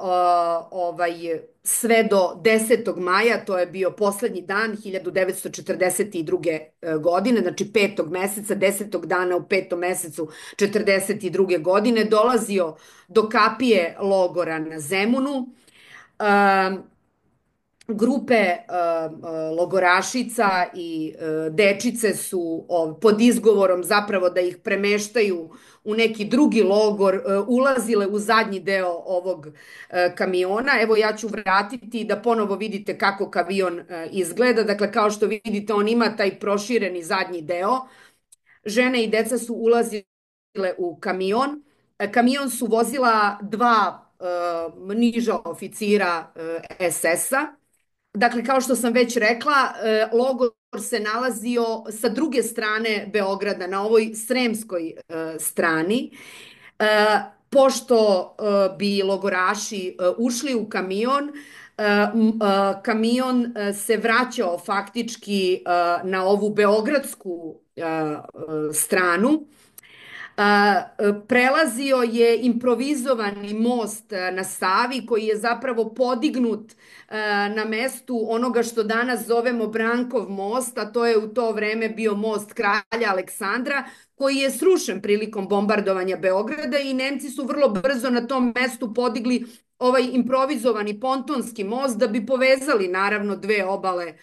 sve do 10. maja, to je bio poslednji dan 1942. Godine, znači 5. meseca, 10. dana u 5. mesecu 42. godine, dolazio do kapije logora na Zemunu. Grupe logorašica i dečice su pod izgovorom zapravo da ih premeštaju u neki drugi logor, ulazile u zadnji deo ovog kamiona. Evo ja ću vratiti da ponovo vidite kako kamion izgleda. Dakle, kao što vidite, on ima taj prošireni zadnji deo. Žene i deca su ulazile u kamion. Kamion su vozila dva niža oficira SS-a. Dakle, kao što sam već rekla, logor se nalazio sa druge strane Beograda, na ovoj sremskoj strani. Pošto bi logoraši ušli u kamion, kamion se vraćao faktički na ovu beogradsku stranu. Prelazio je improvizovani most na Savi koji je zapravo podignut na mestu onoga što danas zovemo Brankov most, a to je u to vreme bio most kralja Aleksandra, koji je srušen prilikom bombardovanja Beograda i Nemci su vrlo brzo na tom mestu podigli ovaj improvizovani pontonski most da bi povezali naravno dve obale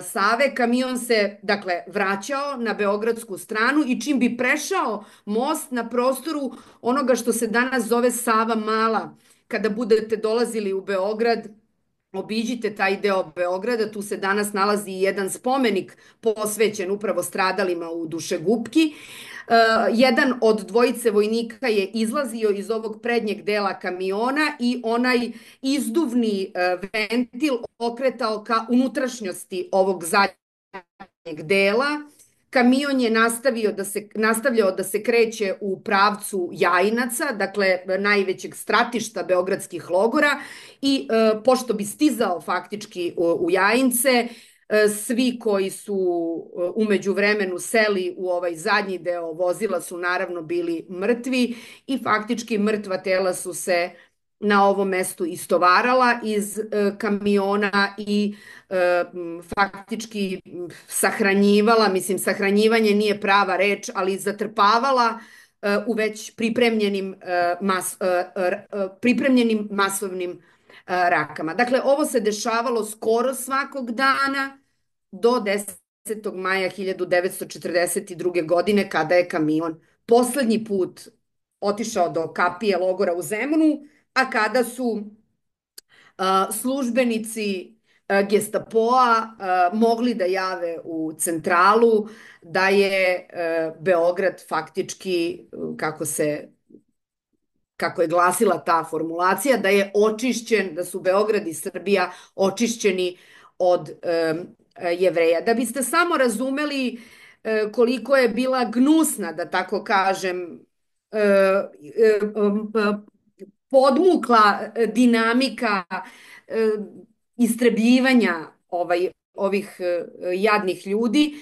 Save. Kamion se, dakle, vraćao na beogradsku stranu i čim bi prešao most na prostoru onoga što se danas zove Sava Mala, kada budete dolazili u Beograd, obiđite taj deo Beograda, tu se danas nalazi jedan spomenik posvećen upravo stradalima u Dušegupki. Jedan od dvojice vojnika je izlazio iz ovog prednjeg dela kamiona i onaj izduvni ventil okretao ka unutrašnjosti ovog zadnjeg dela. Kamion je nastavljao da se kreće u pravcu Jajinaca, dakle najvećeg stratišta beogradskih logora, i pošto bi stizao faktički u Jajince, svi koji su umeđu vremenu seli u ovaj zadnji deo vozila su naravno bili mrtvi i faktički mrtva tela su se na ovom mestu istovarala iz kamiona i faktički sahranjivala, mislim sahranjivanje nije prava reč, ali zatrpavala u već pripremljenim masovnim rakama. Dakle, ovo se dešavalo skoro svakog dana do 10. maja 1942. godine, kada je kamion poslednji put otišao do kapije logora u Zemunu, a kada su službenici Gestapoa mogli da jave u centralu da je Beograd faktički, kako je glasila ta formulacija, da je očišćen, da su Beograd i Srbija očišćeni od Jevreja. Da biste samo razumeli koliko je bila gnusna, da tako kažem, podmukla dinamika istrebljivanja ovih jadnih ljudi,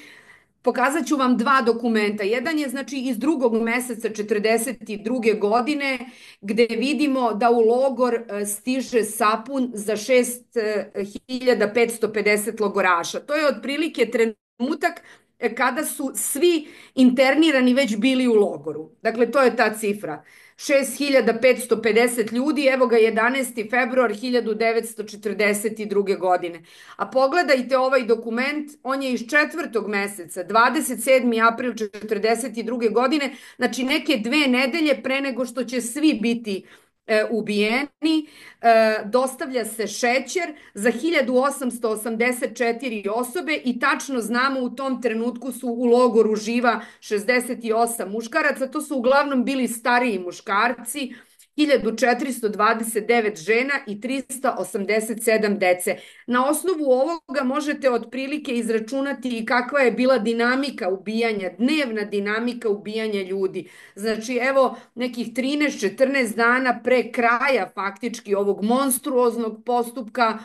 pokazat ću vam dva dokumenta. Jedan je znači iz 2. meseca 42. godine, gde vidimo da u logor stiže sapun za 6550 logoraša. To je otprilike trenutak kada su svi internirani već bili u logoru. Dakle, to je ta cifra. 6550 ljudi, evo ga 11. februar 1942. godine. A pogledajte ovaj dokument, on je iz 4. meseca, 27. april 1942. godine, znači neke 2 nedelje pre nego što će svi biti ubijeni, dostavlja se šećer za 1884 osobe i tačno znamo u tom trenutku su u logoru živa 68 muškaraca, to su uglavnom bili stariji muškarci, 1429 žena i 387 dece. Na osnovu ovoga možete otprilike izračunati kakva je bila dinamika ubijanja, dnevna dinamika ubijanja ljudi. Znači, evo, nekih 13-14 dana pre kraja faktički ovog monstruoznog postupka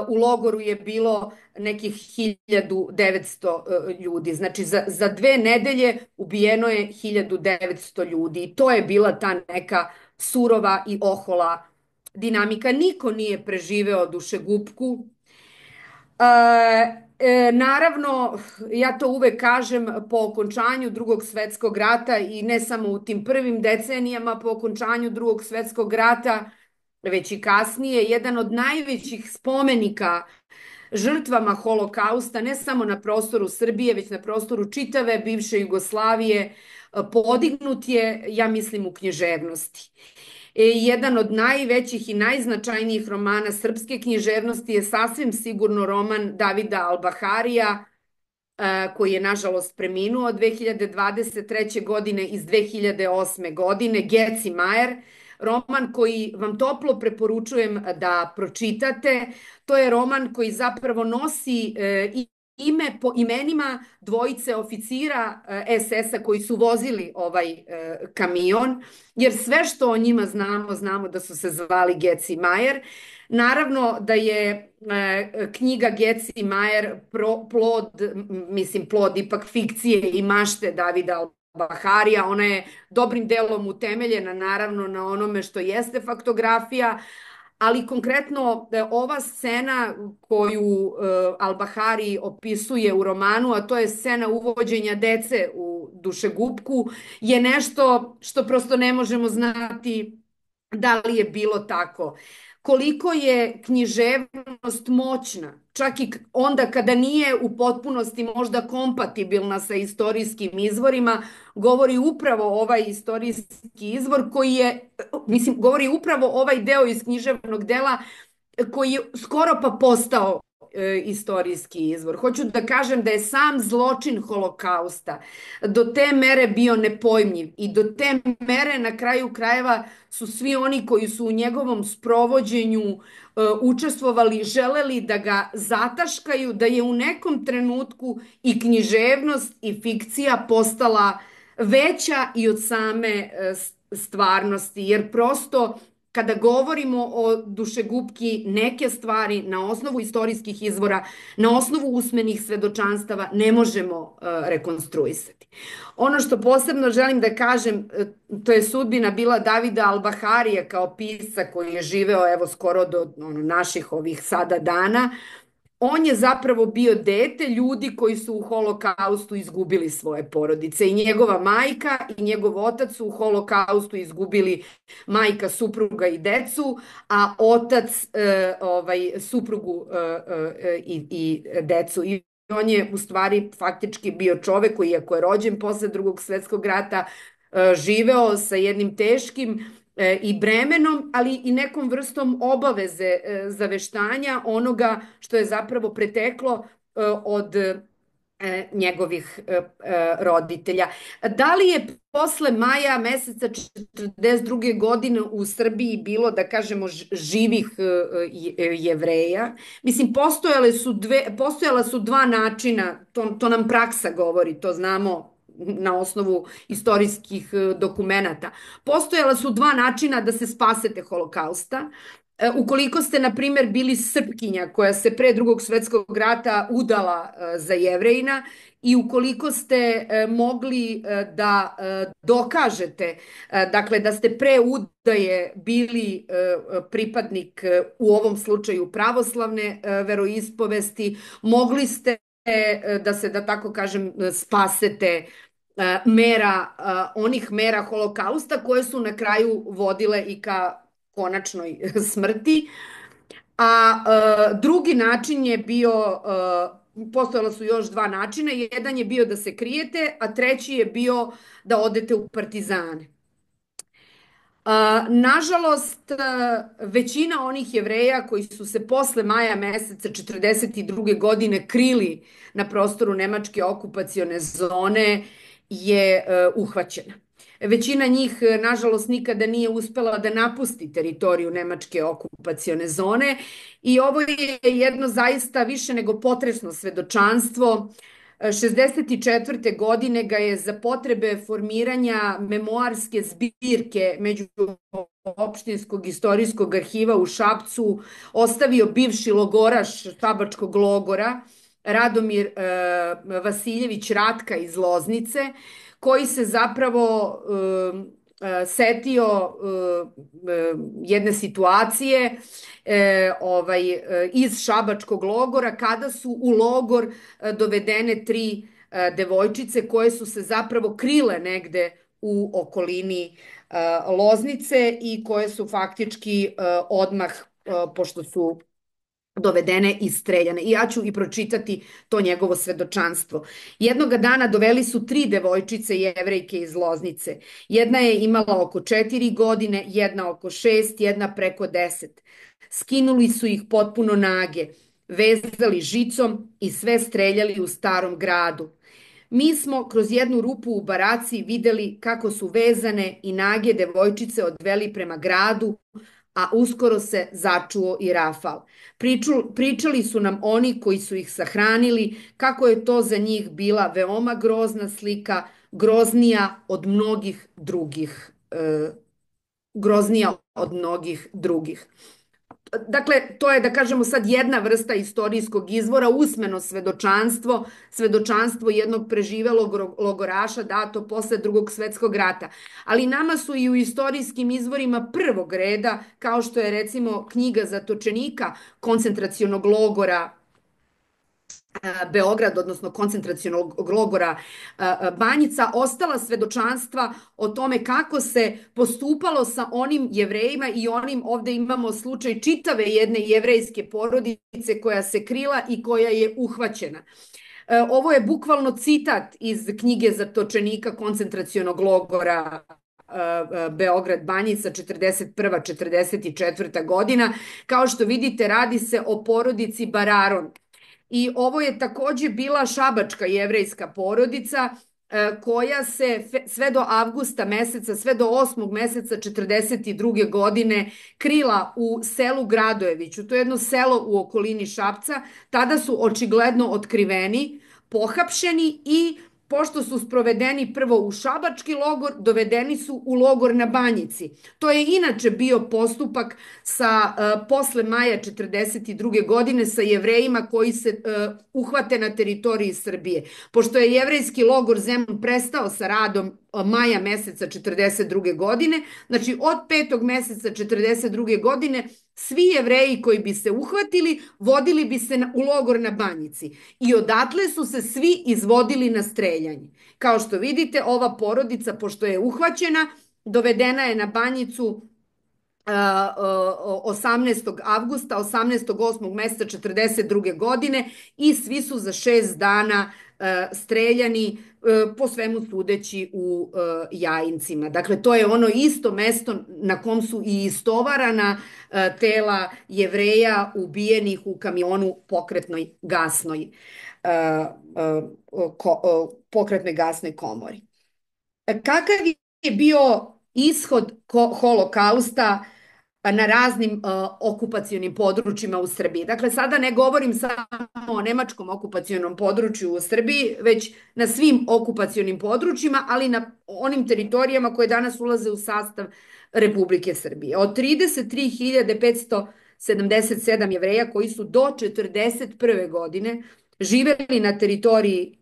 u logoru je bilo nekih 1900 ljudi. Znači, za 2 nedelje ubijeno je 1900 ljudi. I to je bila ta neka surova i ohola dinamika. Niko nije preživeo dušegupku. Naravno, ja to uvek kažem, po okončanju Drugog svetskog rata i ne samo u tim prvim decenijama, po okončanju Drugog svetskog rata, već i kasnije, jedan od najvećih spomenika žrtvama Holokausta, ne samo na prostoru Srbije, već na prostoru čitave bivše Jugoslavije, podignut je, ja mislim, u književnosti. Jedan od najvećih i najznačajnijih romana srpske književnosti je sasvim sigurno roman Davida Albaharija, koji je nažalost preminuo 2023. godine, iz 2008. godine, Geci Majer, roman koji vam toplo preporučujem da pročitate. To je roman koji zapravo nosi ime po imenima dvojice oficira SS-a koji su vozili ovaj kamion, jer sve što o njima znamo, znamo da su se zvali Geci Majer. Naravno da je knjiga Geci Majer plod ipak fikcije i mašte Davida Albaharija. Ona je dobrim delom utemeljena naravno na onome što jeste faktografija, ali konkretno ova scena koju Albahari opisuje u romanu, a to je scena uvođenja dece u dušegupku, je nešto što prosto ne možemo znati da li je bilo tako. Koliko je književnost moćna, čak i onda kada nije u potpunosti možda kompatibilna sa istorijskim izvorima, govori upravo ovaj istorijski izvor koji je, govori upravo ovaj deo iz književnog dela koji je skoro pa postao istorijski izvor. Hoću da kažem da je sam zločin Holokausta do te mere bio nepojmljiv i do te mere na kraju krajeva su svi oni koji su u njegovom sprovođenju učestvovali, želeli da ga zataškaju, da je u nekom trenutku i književnost i fikcija postala veća i od same stvarnosti, jer prosto kada govorimo o dušegupki, neke stvari na osnovu istorijskih izvora, na osnovu usmenih svedočanstava ne možemo rekonstruisati. Ono što posebno želim da kažem, to je sudbina bila Davida Albaharija kao pisca koji je živeo evo skoro do naših ovih sada dana. On je zapravo bio dete ljudi koji su u Holokaustu izgubili svoje porodice, i njegova majka i njegov otac su u Holokaustu izgubili majka, supruga i decu, a otac suprugu i decu. I on je u stvari faktički bio čovek koji, iako je rođen posle Drugog svetskog rata, živeo sa jednim teškim i bremenom, ali i nekom vrstom obaveze zaveštanja onoga što je zapravo preteklo od njegovih roditelja. Da li je posle maja meseca 1942. godine u Srbiji bilo, da kažemo, živih Jevreja? Mislim, postojala su dva načina, to nam praksa govori, to znamo na osnovu istorijskih dokumenata. Postojala su dva načina da se spasete Holokausta. Ukoliko ste, na primjer, bili Srpkinja koja se pre Drugog svetskog rata udala za Jevrejina i ukoliko ste mogli da dokažete, dakle da ste pre udaje bili pripadnik, u ovom slučaju pravoslavne veroispovesti, mogli ste da se, da tako kažem, spasete onih mera Holokausta koje su na kraju vodile i ka konačnoj smrti. A drugi način je bio, postojala su još dva načina, jedan je bio da se krijete, a treći je bio da odete u partizane. Nažalost, većina onih Jevreja koji su se posle maja meseca 1942. godine krili na prostoru nemačke okupacione zone je uhvaćena. Većina njih, nažalost, nikada nije uspela da napusti teritoriju nemačke okupacione zone i ovo je jedno zaista više nego potresno svedočanstvo. 1964. godine ga je za potrebe formiranja memoarske zbirke Međuopštinskog istorijskog arhiva u Šapcu ostavio bivši logoraš šabačkog logora Radomir Vasiljević Ratka iz Loznice, koji se zapravo setio jedne situacije iz šabačkog logora kada su u logor dovedene tri devojčice koje su se zapravo krile negde u okolini Loznice i koje su faktički odmah, pošto su dovedene i streljane. I ja ću i pročitati to njegovo svedočanstvo. Jednoga dana doveli su tri devojčice Jevrejke iz Loznice. Jedna je imala oko 4 godine, jedna oko 6, jedna preko 10. Skinuli su ih potpuno nage, vezali žicom i sve streljali u starom gradu. Mi smo kroz jednu rupu u baraci videli kako su vezane i nage devojčice odveli prema gradu, a uskoro se začuo i rafal. Pričali su nam oni koji su ih sahranili kako je to za njih bila veoma grozna slika, groznija od mnogih drugih. Groznija od mnogih drugih. Dakle, to je, da kažemo sad, jedna vrsta istorijskog izvora, usmeno svedočanstvo jednog preživelog logoraša dato posle Drugog svetskog rata. Ali nama su i u istorijskim izvorima prvog reda, kao što je recimo knjiga zatočenika koncentracionog logora Beograd, odnosno koncentracionog logora Banjica, ostala svedočanstva o tome kako se postupalo sa onim Jevrejima i onim, ovde imamo slučaj čitave jedne jevrejske porodice koja se krila i koja je uhvaćena. Ovo je bukvalno citat iz knjige zatočenika koncentracionog logora Beograd Banjica 41. 44. godina. Kao što vidite, radi se o porodici Bararon. I ovo je takođe bila šabačka jevrejska porodica koja se sve do avgusta meseca, sve do 8. meseca 42. godine krila u selu Gradojeviću. To je jedno selo u okolini Šapca. Tada su očigledno otkriveni, pohapšeni i pošto su sprovedeni prvo u šabački logor, dovedeni su u logor na Banjici. To je inače bio postupak posle maja 42. godine sa Jevrejima koji se uhvate na teritoriji Srbije. Pošto je jevrejski logor Zemun prestao sa radom maja meseca 42. godine, znači od 5. meseca 42. godine svi Jevreji koji bi se uhvatili vodili bi se u logor na Banjici i odatle su se svi izvodili na streljanje. Kao što vidite, ova porodica, pošto je uhvaćena, dovedena je na Banjicu 18. avgusta, 18. 8. meseca 42. godine i svi su za 6 dana streljani, po svemu sudeći u Jajincima. Dakle, to je ono isto mesto na kom su i istovarana tela Jevreja ubijenih u kamionu pokretnoj gasnoj komori. Kakav je bio ishod holokausta na raznim okupacionim područjima u Srbiji? Dakle, sada ne govorim samo o nemačkom okupacionom području u Srbiji, već na svim okupacionim područjima, ali na onim teritorijama koje danas ulaze u sastav Republike Srbije. Od 33.577 Jevreja koji su do 1941. godine živeli na teritoriji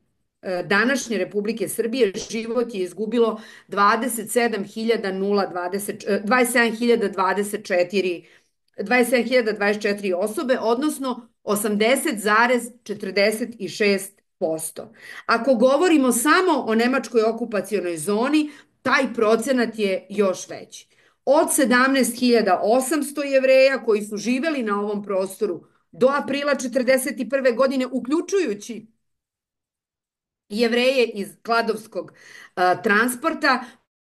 današnje Republike Srbije, život je izgubilo 27.024 osobe, odnosno 80,46%. Ako govorimo samo o nemačkoj okupacionoj zoni, taj procenat je još veći. Od 17.800 Jevreja koji su živeli na ovom prostoru do aprila 1941. godine, uključujući Jevreje iz Kladovskog transporta,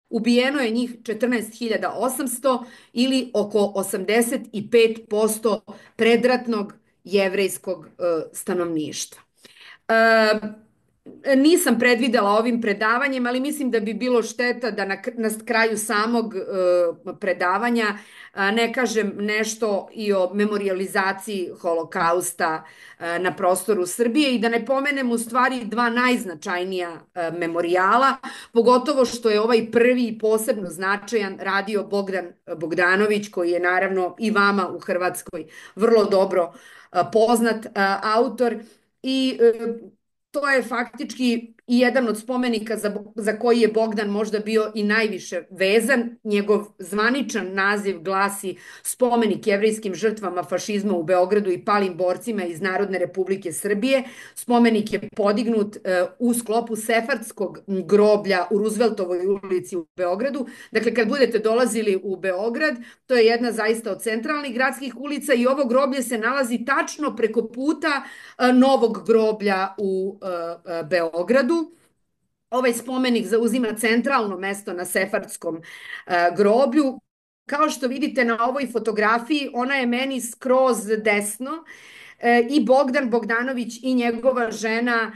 ubijeno je njih 14.800 ili oko 85% predratnog jevrejskog stanovništva. Nisam predvidela ovim predavanjem, ali mislim da bi bilo šteta da na kraju samog predavanja ne kažem nešto i o memorijalizaciji holokausta na prostoru Srbije i da ne pomenem u stvari dva najznačajnija memorijala, pogotovo što je ovaj prvi i posebno značajan radio Bogdan Bogdanović, koji je naravno i vama u Hrvatskoj vrlo dobro poznat autor i to je faktički i jedan od spomenika za koji je Bogdan možda bio i najviše vezan. Njegov zvaničan naziv glasi Spomenik jevrejskim žrtvama fašizma u Beogradu i palim borcima iz Narodne Republike Srbije. Spomenik je podignut u sklopu Sefardskog groblja u Ruzveltovoj ulici u Beogradu. Dakle, kad budete dolazili u Beograd, to je jedna zaista od centralnih gradskih ulica i ovo groblje se nalazi tačno preko puta novog groblja u Beogradu. Ovaj spomenik zauzima centralno mesto na Sefardskom groblju. Kao što vidite na ovoj fotografiji, ona je meni skroz desno i Bogdan Bogdanović i njegova žena,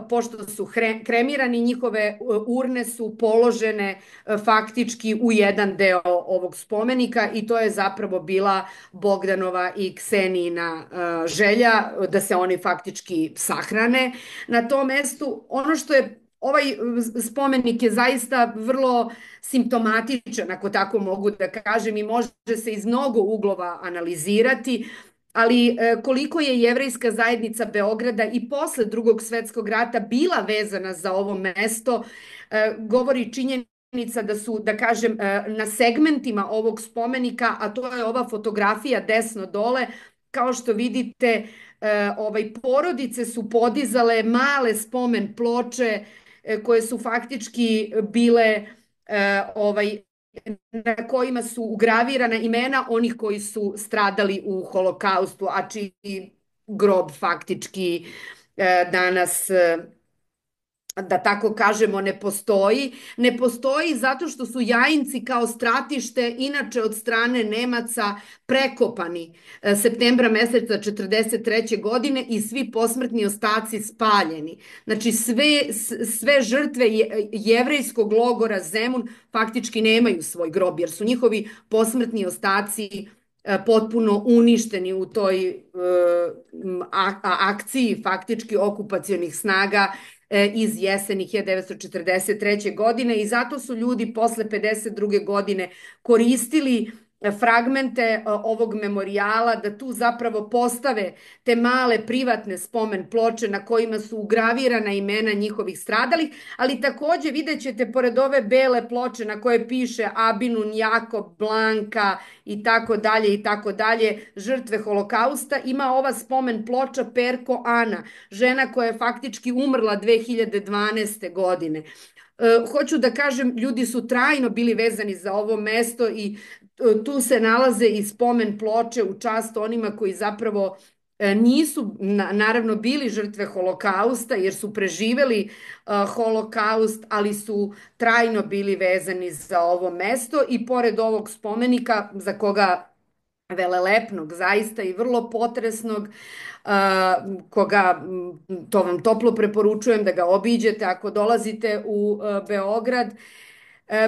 pošto su kremirani, njihove urne su položene faktički u jedan deo ovog spomenika i to je zapravo bila Bogdanova i Ksenijina želja da se oni faktički sahrane na tom mestu. Ono što je ovaj spomenik je zaista vrlo simptomatičan, ako tako mogu da kažem, i može se iz mnogo uglova analizirati, ali koliko je jevrejska zajednica Beograda i posle Drugog svetskog rata bila vezana za ovo mesto, govori činjenica da su, da kažem, na segmentima ovog spomenika, a to je ova fotografija desno dole, kao što vidite, porodice su podizale male spomen ploče koje su faktički bile na kojima su ugravirana imena onih koji su stradali u Holokaustu, a čiji grob faktički danas, da tako kažemo, ne postoji. Ne postoji zato što su Jajinci kao stratište, inače od strane Nemaca, prekopani septembra meseca 1943. godine i svi posmrtni ostaci spaljeni. Znači sve žrtve jevrejskog logora Zemun faktički nemaju svoj grob, jer su njihovi posmrtni ostaci potpuno uništeni u toj akciji faktički okupacionih snaga iz jeseni 1943. godine i zato su ljudi posle 52. godine koristili fragmente ovog memorijala da tu zapravo postave te male privatne spomen ploče na kojima su ugravirana imena njihovih stradalih, ali takođe vidjet ćete pored ove bele ploče na koje piše Abinun, Jakob, Blanka i tako dalje, žrtve Holokausta, ima ova spomen ploča Perko Ana, žena koja je faktički umrla 2012. godine. Hoću da kažem, ljudi su trajno bili vezani za ovo mesto i tu se nalaze i spomen ploče u čast onima koji zapravo nisu naravno bili žrtve Holokausta jer su preživeli Holokaust, ali su trajno bili vezani za ovo mesto i pored ovog spomenika za koga velelepnog zaista i vrlo potresnog, koga, to vam toplo preporučujem da ga obiđete ako dolazite u Beograd,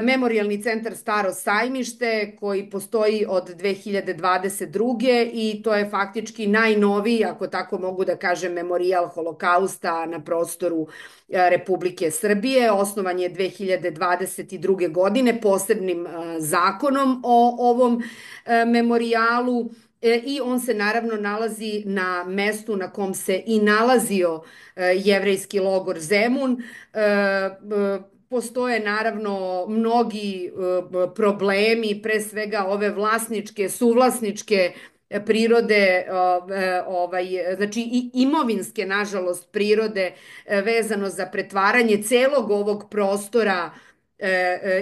Memorijalni centar Staro sajmište koji postoji od 2022. i to je faktički najnoviji, ako tako mogu da kažem, memorijal Holokausta na prostoru Republike Srbije. Osnovan je 2022. godine posebnim zakonom o ovom memorijalu i on se naravno nalazi na mestu na kom se i nalazio jevrejski logor Zemun. Postoje naravno mnogi problemi, pre svega ove vlasničke, suvlasničke prirode, znači i imovinske, nažalost, prirode vezano za pretvaranje celog ovog prostora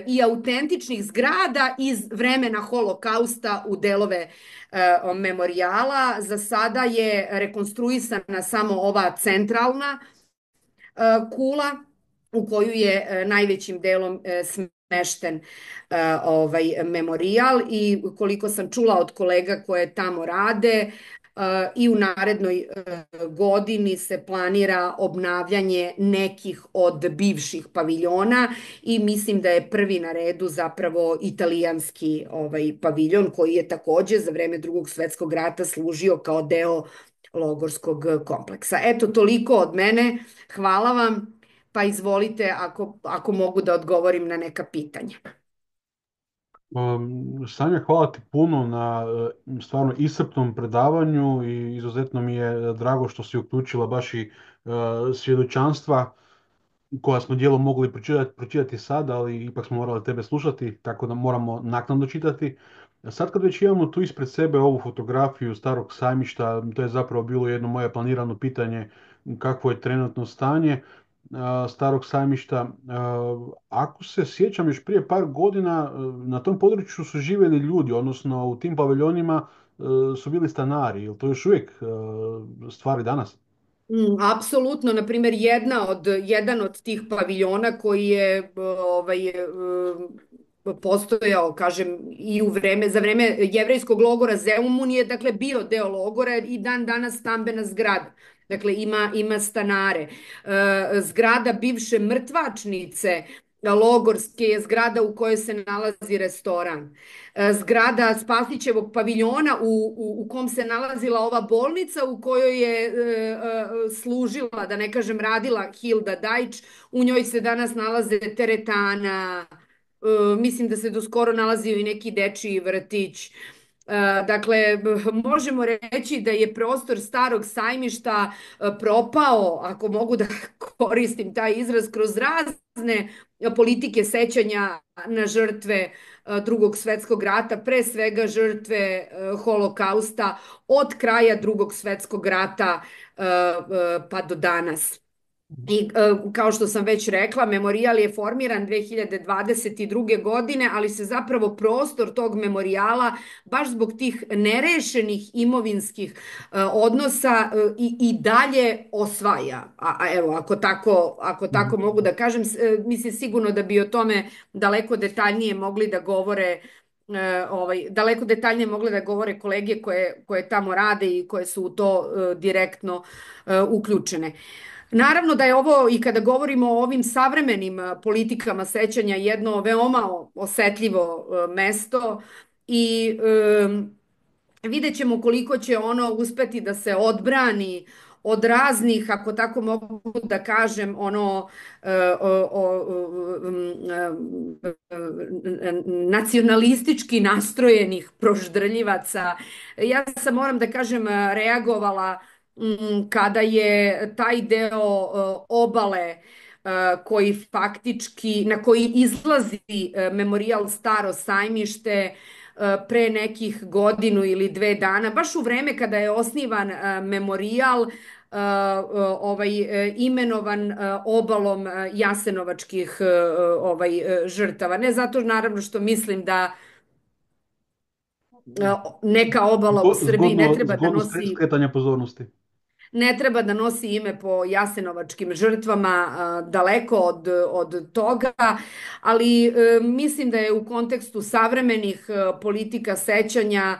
i autentičnih zgrada iz vremena Holokausta u delove memorijala. Za sada je rekonstruisana samo ova centralna kula u koju je najvećim delom smešten memorijal i koliko sam čula od kolega koje tamo rade, i u narednoj godini se planira obnavljanje nekih od bivših paviljona i mislim da je prvi na redu zapravo italijanski paviljon koji je takođe za vreme Drugog svetskog rata služio kao deo logorskog kompleksa. Eto, toliko od mene. Hvala vam. Pa izvolite ako mogu da odgovorim na neka pitanja. Sanja, hvala ti puno na stvarno iscrpnom predavanju i izuzetno mi je drago što si uključila baš i svjedočanstva koja smo dijelom mogli pročitati sad, ali ipak smo morali tebe slušati, tako da moramo naknadno čitati. Sad kad već imamo tu ispred sebe ovu fotografiju Starog sajmišta, to je zapravo bilo jedno moje planirano pitanje kakvo je trenutno stanje Starog sajmišta. Ako se sjećam, još prije par godina na tom području su živjeli ljudi, odnosno u tim paviljonima su bili stanari. Jel to još uvijek stvari danas? Apsolutno, na primjer, jedan od tih paviljona koji je postojao, kažem, i za vreme jevrejskog logora Zemun je, dakle, bio deo logora i dan danas stambena zgrada. Dakle, ima stanare. Zgrada bivše mrtvačnice logorske je zgrada u kojoj se nalazi restoran. Zgrada Spasićevog paviljona u kom se nalazila ova bolnica u kojoj je služila, da ne kažem radila, Hilda Dajč. U njoj se danas nalaze teretana, mislim da se do skoro nalazio i neki dečiji vrtić. Dakle, možemo reći da je prostor Starog sajmišta propao, ako mogu da koristim taj izraz, kroz razne politike sećanja na žrtve Drugog svetskog rata, pre svega žrtve Holokausta od kraja Drugog svetskog rata pa do danas. I kao što sam već rekla, memorijal je formiran 2022. godine, ali se zapravo prostor tog memorijala, baš zbog tih nerešenih imovinskih odnosa i dalje osvaja. Evo, ako tako mogu da kažem, mislim sigurno da bi o tome daleko detaljnije mogli da govore daleko detaljnije mogle da govore kolege koje tamo rade i koje su u to direktno uključene. Naravno da je ovo, i kada govorimo o ovim savremenim politikama sećanja, jedno veoma osetljivo mesto i vidjet ćemo koliko će ono uspeti da se odbrani od raznih, ako tako mogu da kažem, nacionalistički nastrojenih proždrljivaca. Ja sam, moram da kažem, reagovala kada je taj deo obale koji faktički, na koji izlazi memorijal Staro sajmište pre nekih godinu ili dve dana, baš u vreme kada je osnivan memorijal imenovan obalom jasenovačkih žrtava. Ne zato naravno što mislim da neka obala u Srbiji ne treba da nosi skretanja pozornosti. Ne treba da nosi ime po jasenovačkim žrtvama, daleko od toga, ali mislim da je u kontekstu savremenih politika sećanja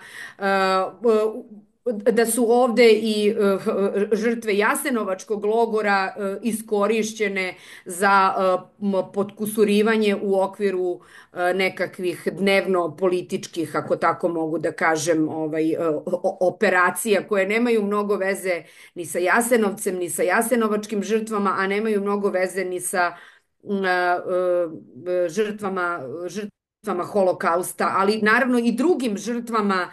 da su ovde i žrtve jasenovačkog logora iskorišćene za potkusurivanje u okviru nekakvih dnevno političkih, ako tako mogu da kažem, operacija koje nemaju mnogo veze ni sa Jasenovcem, ni sa jasenovačkim žrtvama, a nemaju mnogo veze ni sa žrtvama Holokausta, ali naravno i drugim žrtvama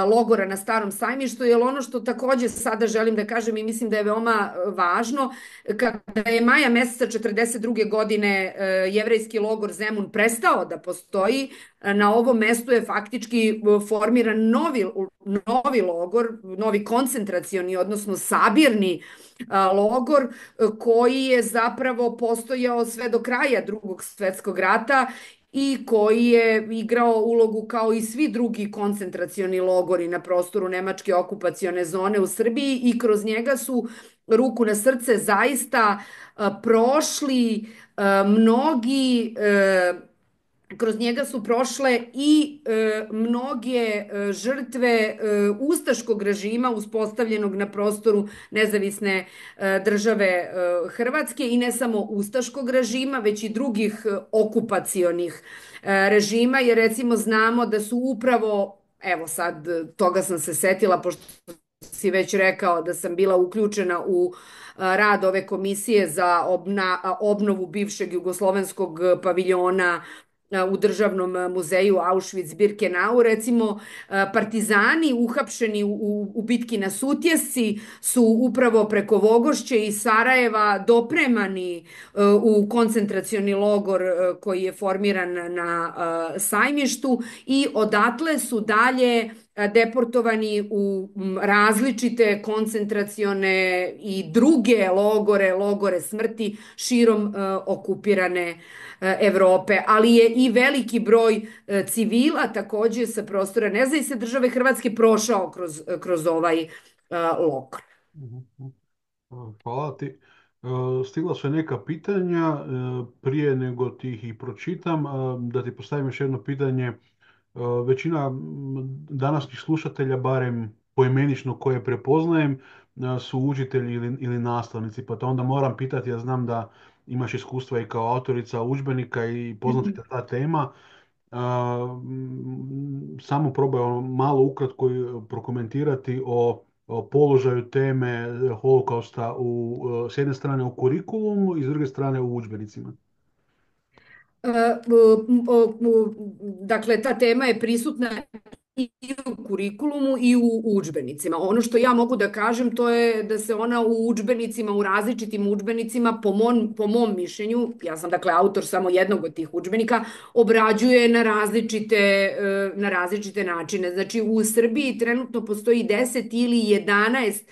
logora na Starom sajmištu, jer ono što takođe sada želim da kažem i mislim da je veoma važno, kada je maja meseca 1942. godine jevrejski logor Zemun prestao da postoji, na ovom mestu je faktički formiran novi logor, novi koncentracioni, odnosno sabirni logor koji je zapravo postojao sve do kraja Drugog svetskog rata i koji je igrao ulogu kao i svi drugi koncentracioni logori na prostoru Nemačke okupacione zone u Srbiji i kroz njega su, ruku na srce, zaista prošli mnogi kroz njega su prošle i mnoge žrtve ustaškog režima uspostavljenog na prostoru nezavisne države Hrvatske i ne samo ustaškog režima, već i drugih okupacionih režima, jer recimo znamo da su upravo, evo sad toga sam se setila, pošto si već rekao da sam bila uključena u rad ove komisije za obnovu bivšeg jugoslovenskog paviljona u državnom muzeju Auschwitz-Birkenau, recimo partizani uhapšeni u bitki na Sutjesci su upravo preko Vogošće i Sarajeva dopremani u koncentracioni logor koji je formiran na Sajmištu i odatle su dalje deportovani u različite koncentracione i druge logore smrti širom okupirane Evrope, ali je i veliki broj civila takođe sa prostora nezavisne države Hrvatske prošao kroz ovaj logor. Mhm. Hvala ti. Stigla su neka pitanja. Prije nego ti ih i pročitam, da ti postavim još jedno pitanje. Većina današnjih slušatelja, barem poimenično koje prepoznajem, su učitelji ili nastavnici, pa te onda moram pitati, ja znam da imaš iskustva i kao autorica udžbenika i poznata te ta tema. Samo probaj malo ukratko prokomentirati o položaju teme holokausta s jedne strane u kurikulumu i s druge strane u udžbenicima. Dakle, ta tema je prisutna i u kurikulumu i u udžbenicima. Ono što ja mogu da kažem to je da se ona u udžbenicima, u različitim udžbenicima, po mom mišljenju, ja sam dakle autor samo jednog od tih udžbenika, obrađuje na različite načine. Znači u Srbiji trenutno postoji 10 ili 11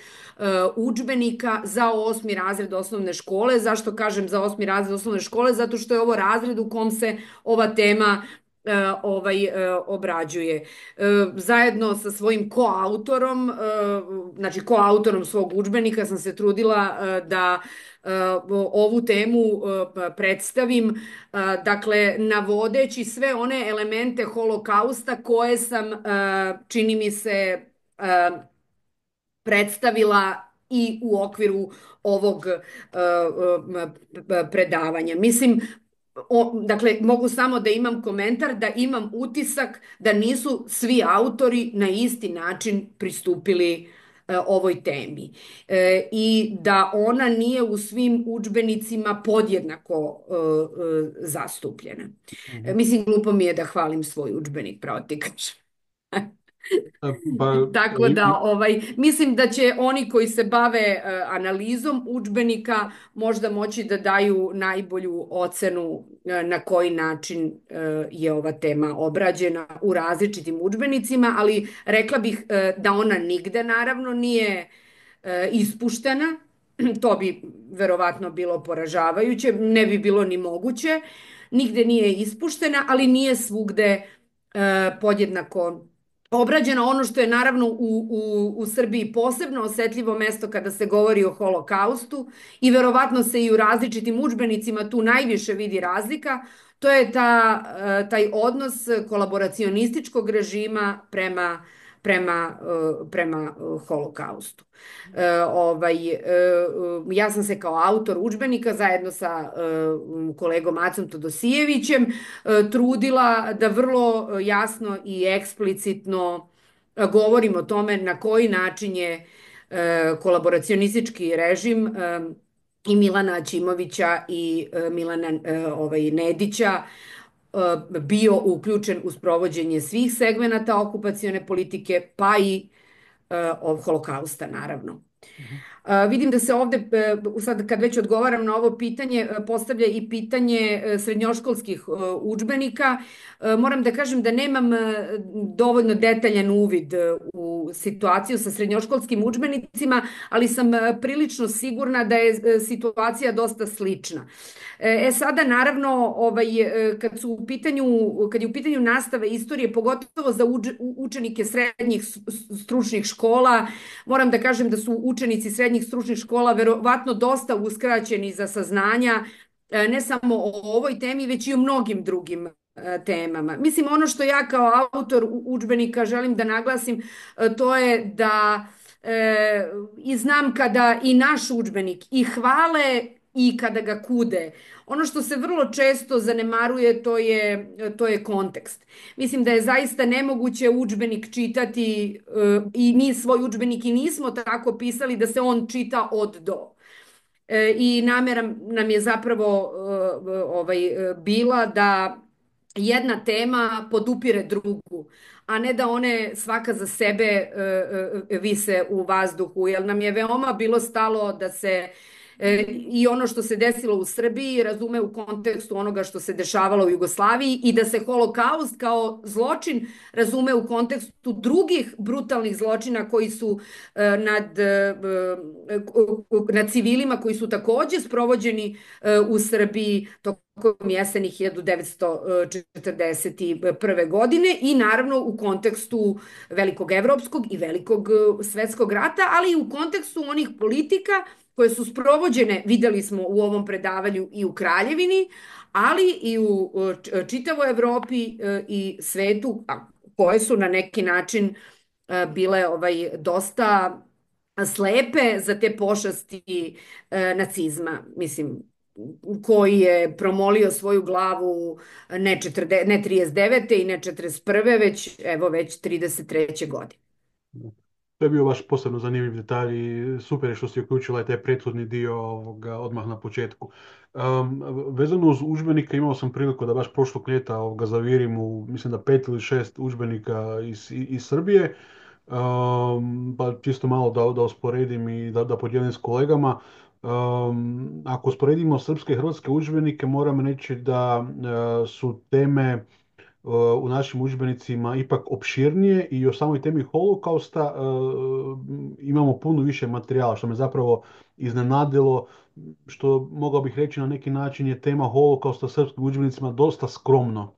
udžbenika za 8. razred osnovne škole. Zašto kažem za 8. razred osnovne škole? Zato što je ovo razred u kom se ova tema obrađuje. Zajedno sa svojim koautorom, znači koautorom svog udžbenika sam se trudila da ovu temu predstavim, dakle navodeći sve one elemente holokausta koje sam, čini mi se, predstavila i u okviru ovog predavanja. Mislim, dakle, mogu samo da imam komentar, da imam utisak da nisu svi autori na isti način pristupili ovoj temi i da ona nije u svim udžbenicima podjednako zastupljena. Mislim, glupo mi je da hvalim svoj udžbenik, pravo ti kažem. Tako da, mislim da će oni koji se bave analizom udžbenika možda moći da daju najbolju ocenu na koji način je ova tema obrađena u različitim udžbenicima, ali rekla bih da ona nigde naravno nije ispuštena. To bi verovatno bilo poražavajuće, ne bi bilo ni moguće. Nigde nije ispuštena, ali nije svugde podjednako obrađeno. Ono što je naravno u Srbiji posebno osetljivo mesto kada se govori o holokaustu i verovatno se i u različitim udžbenicima tu najviše vidi razlika, to je taj odnos kolaboracionističkog režima prema holokaustu. Ja sam se kao autor udžbenika zajedno sa kolegom Acom Todosijevićem trudila da vrlo jasno i eksplicitno govorim o tome na koji način je kolaboracionistički režim i Milana Ćimovića i Milana Nedića bio uključen u sprovođenje svih segmenata okupacione politike, pa i holokausta, naravno. Vidim da se ovde, sad kad već odgovaram na ovo pitanje, postavlja i pitanje srednjoškolskih udžbenika. Moram da kažem da nemam dovoljno detaljan uvid u situaciju sa srednjoškolskim udžbenicima, ali sam prilično sigurna da je situacija dosta slična. Sada, naravno, kad je u pitanju nastave istorije, pogotovo za učenike srednjih stručnih škola, moram da kažem da su učenici srednjih stručnih škola verovatno dosta uskraćeni za saznanja, ne samo o ovoj temi, već i o mnogim drugim temama. Mislim, ono što ja kao autor udžbenika želim da naglasim, to je da i znam kada i naš udžbenik i hvale i kada ga kude. Ono što se vrlo često zanemaruje, to je kontekst. Mislim da je zaista nemoguće udžbenik čitati i mi svoj udžbenik i nismo tako pisali da se on čita od do. I namera nam je zapravo bila da jedna tema podupire drugu, a ne da one svaka za sebe vise u vazduhu, jer nam je veoma bilo stalo da se i ono što se desilo u Srbiji razume u kontekstu onoga što se dešavalo u Jugoslaviji i da se holokaust kao zločin razume u kontekstu drugih brutalnih zločina koji su nad civilima koji su takođe sprovođeni u Srbiji tokom jeseni 1941. godine i naravno u kontekstu velikog evropskog i velikog svetskog rata, ali i u kontekstu onih politika koje su sprovođene, videli smo u ovom predavanju i u Kraljevini, ali i u čitavoj Evropi i svetu, koje su na neki način bile dosta slepe za te pošasti nacizma, mislim, koji je promolio svoju glavu ne 39. i ne 41. već 33. godine. To je bio baš posebno zanimljiv detalj i super je što si uključila i taj prethodni dio odmah na početku. Vezano uz udžbenike imao sam priliku da baš prošlog ljeta zavirim u, mislim da 5 ili 6 udžbenika iz Srbije. Pa čisto malo da usporedim i da podijelim s kolegama. Ako usporedimo srpske i hrvatske udžbenike, moram reći da su teme u našim udžbenicima ipak opširnije i o samoj temi holokausta imamo puno više materijala, što me zapravo iznenadilo, što mogao bih reći na neki način je tema holokausta u srpskim udžbenicima dosta skromno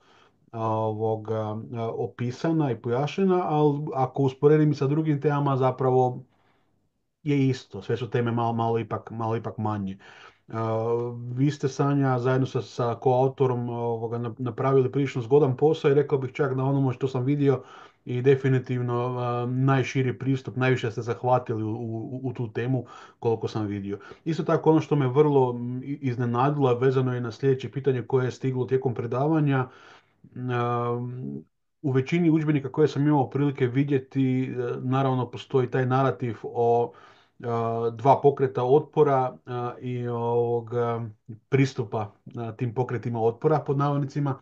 opisana i pojašnjena, ali ako usporedim i sa drugim temama zapravo je isto, sve su teme malo ipak manje. Vi ste, Sanja, zajedno sa koautorom napravili prilično zgodan posao i rekao bih čak na onome što sam vidio i definitivno najširi pristup, najviše ste zahvatili u tu temu koliko sam vidio. Isto tako ono što me vrlo iznenadilo, vezano je na sljedeće pitanje koje je stiglo tijekom predavanja. U većini udžbenika koje sam imao prilike vidjeti, naravno postoji taj narativ o dva pokreta otpora i pristupa tim pokretima otpora pod navodnicima.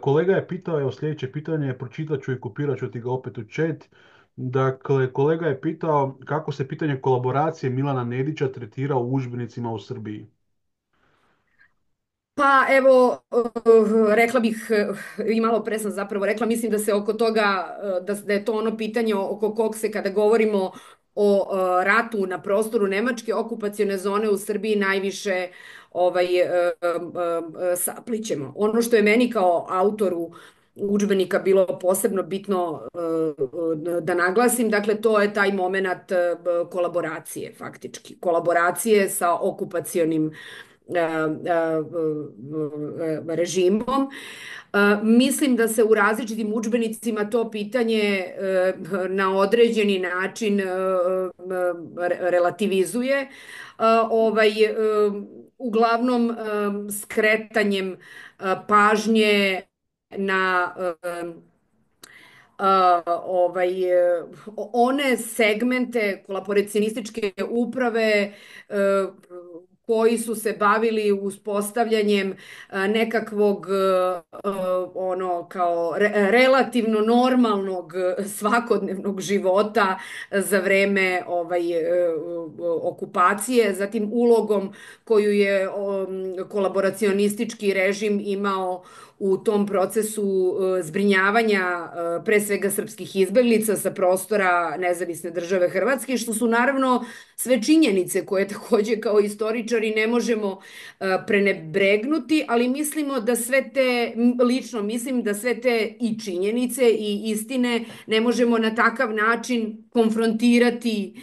Kolega je pitao, evo sljedeće pitanje, pročitat ću i kopirat ću ti ga opet u chat. Dakle, kolega je pitao kako se pitanje kolaboracije Milana Nedića tretira u udžbenicima u Srbiji. Pa evo, rekla bih, i malo pre sam zapravo rekla, mislim da se oko toga, da je to ono pitanje oko kog se kada govorimo o ratu na prostoru Nemačke okupacione zone u Srbiji najviše saplićemo. Ono što je meni kao autoru udžbenika bilo posebno bitno da naglasim, dakle to je taj moment kolaboracije faktički, kolaboracije sa okupacionim režimom. Mislim da se u različitim udžbenicima to pitanje na određeni način relativizuje, uglavnom skretanjem pažnje na one segmente kolaboracionističke uprave koji su se bavili uspostavljanjem nekakvog ono kao relativno normalnog svakodnevnog života za vreme okupacije, zatim ulogom koju je kolaboracionistički režim imao u tom procesu zbrinjavanja pre svega srpskih izbeglica sa prostora Nezavisne države Hrvatske, što su naravno sve činjenice koje takođe kao istoričari ne možemo prenebregnuti, ali mislimo da sve te, lično mislim da sve te i činjenice i istine ne možemo na takav način konfrontirati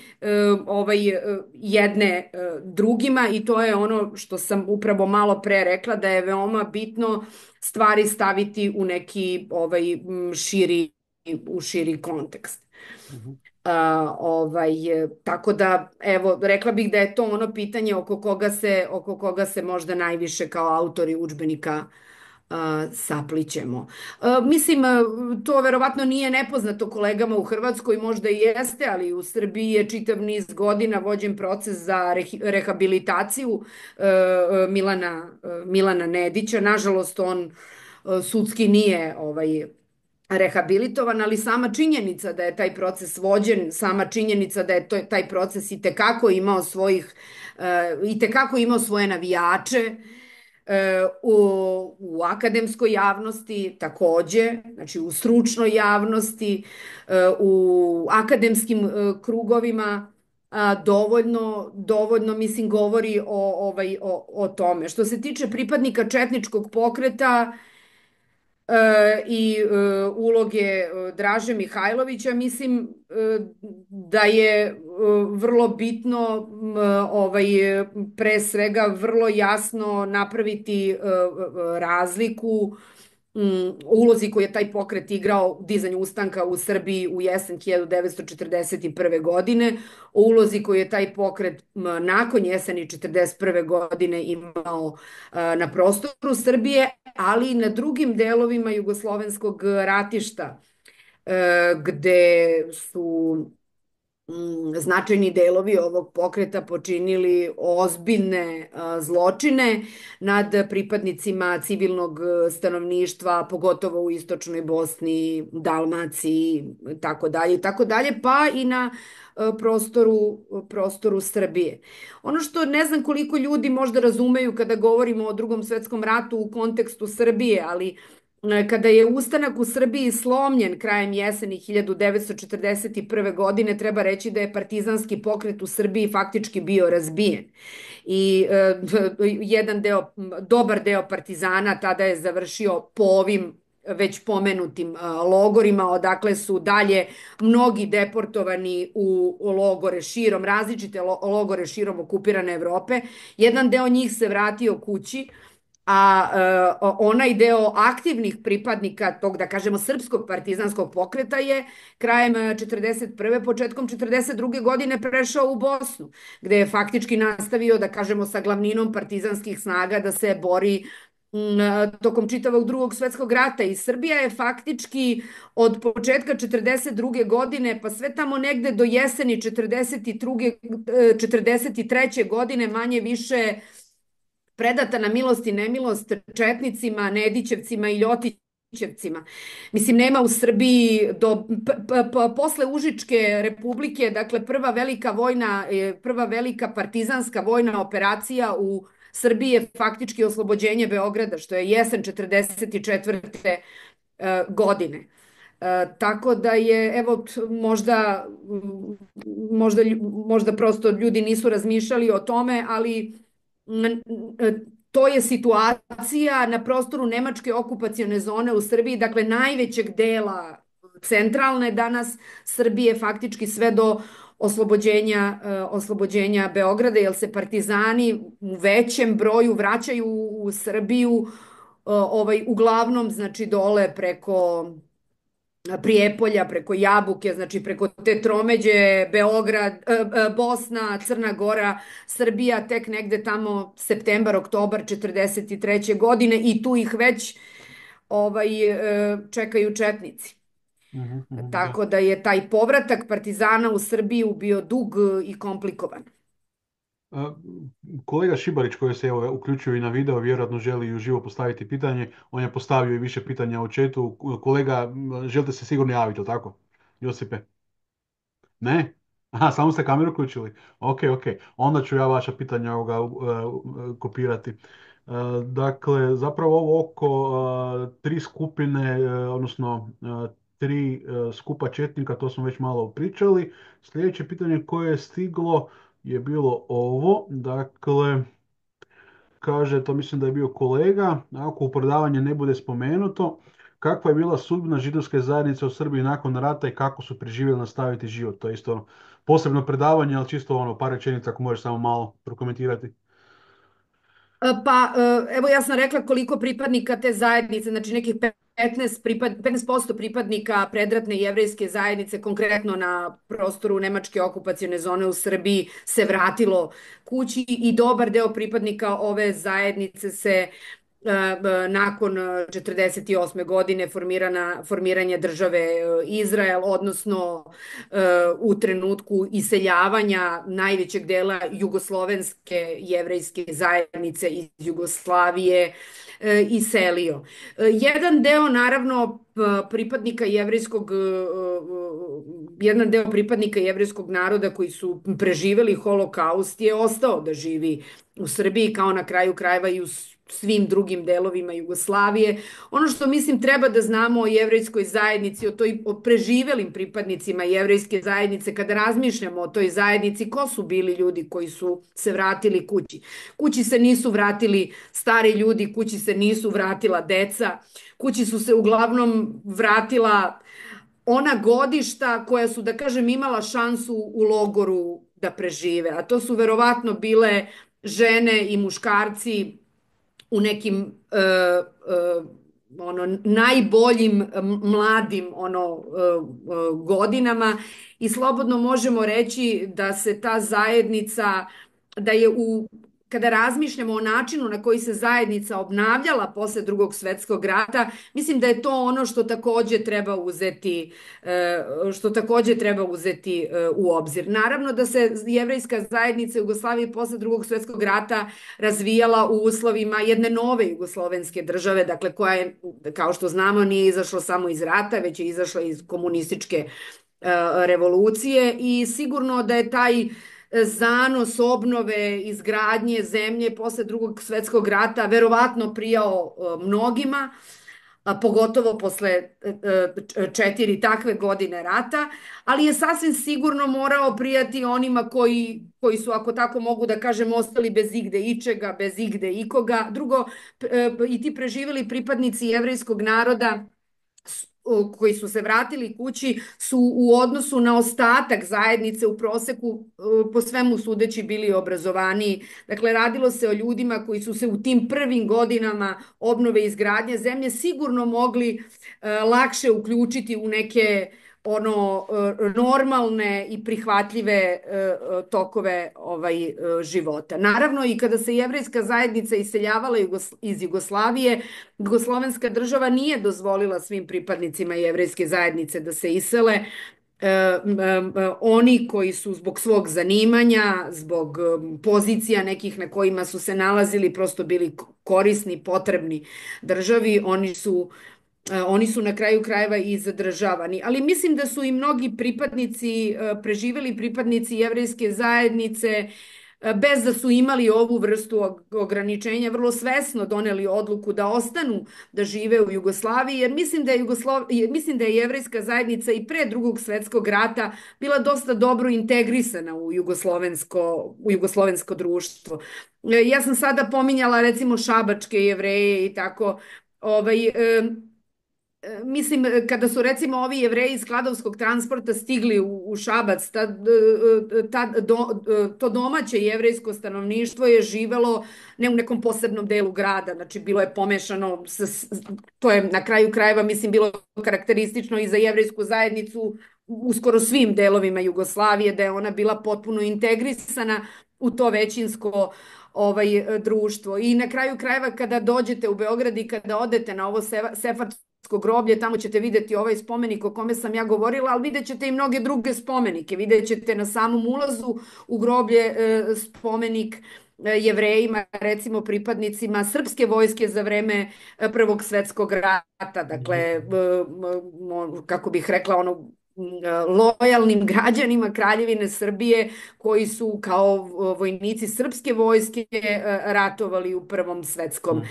jedne drugima i to je ono što sam upravo malo pre rekla da je veoma bitno stvari staviti u neki širi kontekst. Tako da, evo, rekla bih da je to ono pitanje oko koga se možda najviše kao autori udžbenika saplićemo. Mislim, to verovatno nije nepoznato kolegama u Hrvatskoj, možda i jeste, ali u Srbiji je čitav niz godina vođen proces za rehabilitaciju Milana Nedića. Nažalost, on sudski nije rehabilitovan, ali sama činjenica da je taj proces vođen, sama činjenica da je taj proces i tekako imao svoje navijače, u akademskoj javnosti takođe, znači u stručnoj javnosti, u akademskim krugovima, dovoljno mislim govori o tome. Što se tiče pripadnika četničkog pokreta i uloge Draže Mihajlovića, mislim da je vrlo bitno pre svega vrlo jasno napraviti razliku o ulozi koju je taj pokret igrao u dizanju ustanka u Srbiji u jesen 1941. godine, o ulozi koju je taj pokret nakon jeseni 1941. godine imao na prostoru Srbije, ali i na drugim delovima jugoslovenskog ratišta, gde su značajni delovi ovog pokreta počinili ozbiljne zločine nad pripadnicima civilnog stanovništva, pogotovo u istočnoj Bosni, Dalmaciji, tako dalje, pa i na prostoru Srbije. Ono što ne znam koliko ljudi možda razumeju kada govorimo o Drugom svetskom ratu u kontekstu Srbije, ali kada je ustanak u Srbiji slomljen krajem jeseni 1941. godine, treba reći da je partizanski pokret u Srbiji faktički bio razbijen. I dobar deo partizana tada je završio po ovim već pomenutim logorima, odakle su dalje mnogi deportovani u logore širom, različite logore širom okupirane Evrope. Jedan deo njih se vratio kući, a onaj deo aktivnih pripadnika tog, da kažemo, srpskog partizanskog pokreta je krajem 1941. početkom 1942. godine prešao u Bosnu, gde je faktički nastavio, da kažemo, sa glavninom partizanskih snaga da se bori tokom čitavog Drugog svetskog rata. I Srbija je faktički od početka 1942. godine pa sve tamo negde do jeseni 1943. godine manje više predata na milost i nemilost četnicima, Nedićevcima i Ljotićevcima. Mislim, nema u Srbiji posle Užičke republike, dakle prva velika partizanska vojna operacija u Srbiji je faktički oslobođenje Beograda, što je jesen 1944. godine. Tako da je, evo, možda prosto ljudi nisu razmišljali o tome, ali to je situacija na prostoru Nemačke okupacione zone u Srbiji, dakle najvećeg dela centralne danas Srbije, faktički sve do oslobođenja Beograda, jer se partizani u većem broju vraćaju u Srbiju, uglavnom, znači, dole preko Prijepolja, preko Jabuke, znači preko te tromeđe, Beograd, Bosna, Crna Gora, Srbija, tek negde tamo septembar, oktobar 1943. godine, i tu ih već čekaju četnici. Tako da je taj povratak partizana u Srbiju bio dug i komplikovan. Kolega Šibarić, koji se uključio i na video, vjerojatno želi i uživo postaviti pitanje. On je postavio i više pitanja u chatu. Kolega, želite se sigurno javiti, tako? Josipe? Ne? Aha, samo ste kameru uključili. Ok. Onda ću ja vaša pitanja kopirati. Dakle, zapravo ovo oko tri skupine, odnosno tri skupa četnika, to smo već malo pričali. Sljedeće pitanje koje je stiglo je bilo ovo, dakle, kaže, to mislim da je bio kolega, ako u predavanje ne bude spomenuto, kakva je bila sudbina židovske zajednice u Srbiji nakon rata i kako su preživjeli nastaviti život. To je isto posebno predavanje, ali čisto par rečenica ako možeš samo malo prokomentirati. Pa, evo, ja sam rekla koliko pripadnika te zajednice, znači nekih 15% pripadnika predratne jevrejske zajednice, konkretno na prostoru Nemačke okupacione zone u Srbiji, se vratilo kući, i dobar deo pripadnika ove zajednice se nakon 48. godine formiranja države Izrael, odnosno u trenutku iseljavanja najvećeg dela jugoslovenske jevrejske zajednice iz Jugoslavije iselio. Jedan deo, naravno, pripadnika jedan deo pripadnika jevrejskog naroda koji su preživeli holokaust je ostao da živi u Srbiji, kao na kraju krajeva i u svim drugim delovima Jugoslavije. Ono što mislim treba da znamo o jevrejskoj zajednici, o preživelim pripadnicima jevrejske zajednice, kada razmišljamo o toj zajednici, ko su bili ljudi koji su se vratili kući? Kući se nisu vratili stari ljudi, kući se nisu vratila deca, kući su se uglavnom vratila ona godišta koja su, da kažem, imala šansu u logoru da prežive, a to su verovatno bile žene i muškarci u nekim najboljim mladim godinama i slobodno možemo reći da se ta zajednica, da je kada razmišljamo o načinu na koji se zajednica obnavljala posle Drugog svetskog rata, mislim da je to ono što takođe treba uzeti u obzir. Naravno da se jevrejska zajednica Jugoslavije posle Drugog svetskog rata razvijala u uslovima jedne nove jugoslovenske države, dakle koja je, kao što znamo, nije izašla samo iz rata, već je izašla iz komunističke revolucije i sigurno da je taj zanos obnove, izgradnje zemlje posle Drugog svetskog rata verovatno prijao mnogima, pogotovo posle 4 takve godine rata, ali je sasvim sigurno morao prijati onima koji su, ako tako mogu da kažem, ostali bez igde ičega, bez igde ikoga. Drugo, i ti preživeli pripadnici jevrejskog naroda koji su se vratili kući su u odnosu na ostatak zajednice u proseku po svemu sudeći bili obrazovaniji. Dakle, radilo se o ljudima koji su se u tim prvim godinama obnove i izgradnje zemlje sigurno mogli lakše uključiti u neke normalne i prihvatljive tokove života. Naravno, i kada se jevrejska zajednica iseljavala iz Jugoslavije, jugoslovenska država nije dozvolila svim pripadnicima jevrejske zajednice da se isele. Oni koji su zbog svog zanimanja, zbog pozicija nekih na kojima su se nalazili, prosto bili korisni, potrebni državi, oni su na kraju krajeva i zadržavani. Ali mislim da su i mnogi preživeli pripadnici jevrejske zajednice, bez da su imali ovu vrstu ograničenja, vrlo svesno doneli odluku da ostanu da žive u Jugoslaviji, jer mislim da je jevrejska zajednica i pre Drugog svetskog rata bila dosta dobro integrisana u jugoslovensko društvo. Ja sam sada pominjala recimo šabačke Jevreje i tako. Mislim, kada su recimo ovi Jevreji iz Kladovskog transporta stigli u Šabac, to domaće jevrejsko stanovništvo je živelo ne u nekom posebnom delu grada, znači bilo je pomešano, to je na kraju krajeva, mislim, bilo karakteristično i za jevrejsku zajednicu u skoro svim delovima Jugoslavije, da je ona bila potpuno integrisana u to većinsko društvo. I na kraju krajeva kada dođete u Beograd i kada odete na ovo sefardsko groblje, tamo ćete videti ovaj spomenik o kome sam ja govorila, ali vidjet ćete i mnoge druge spomenike. Vidjet ćete na samom ulazu u groblje spomenik Jevrejima, recimo pripadnicima srpske vojske za vreme Prvog svetskog rata. Dakle, kako bih rekla, lojalnim građanima Kraljevine Srbije koji su kao vojnici srpske vojske ratovali u Prvom svetskom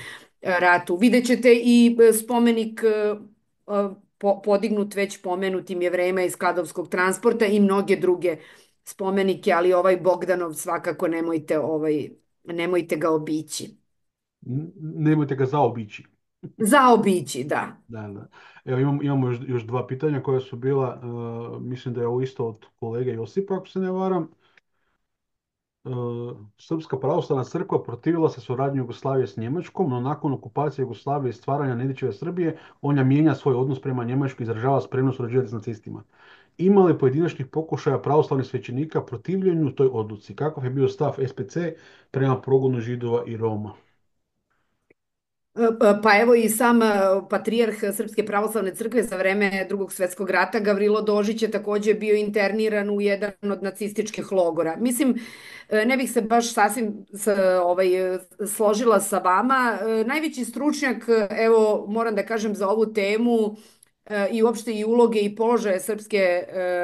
ratu. Vidjet ćete i spomenik podignut već pomenutim Jevrejima iz Kladovskog transporta i mnoge druge spomenike, ali ovaj Bogdanov svakako nemojte ga obići. Nemojte ga zaobići. Zaobići, da. Da. Evo imamo još 2 pitanja koja su bila, mislim da je ovo isto od kolege Josipa, ako se ne varam. Srpska pravoslavna crkva protivila se suradnji Jugoslavije s Njemačkom, no nakon okupacije Jugoslavije i stvaranja Nedićeve Srbije, ona mijenja svoj odnos prema Njemačkoj i izražava spremnost surađivati s nacistima. Ima li pojedinačnih pokušaja pravoslavnih svećenika protivljenju toj odluci? Kakav je bio stav SPC prema progonu Židova i Roma? Pa evo i sam patrijarh Srpske pravoslavne crkve za vreme Drugog svetskog rata, Gavrilo Dožić, je takođe bio interniran u jedan od nacističkih logora. Mislim, ne bih se baš sasvim složila sa vama. Najveći stručnjak, evo moram da kažem za ovu temu, i uopšte i uloge i položaje Srpske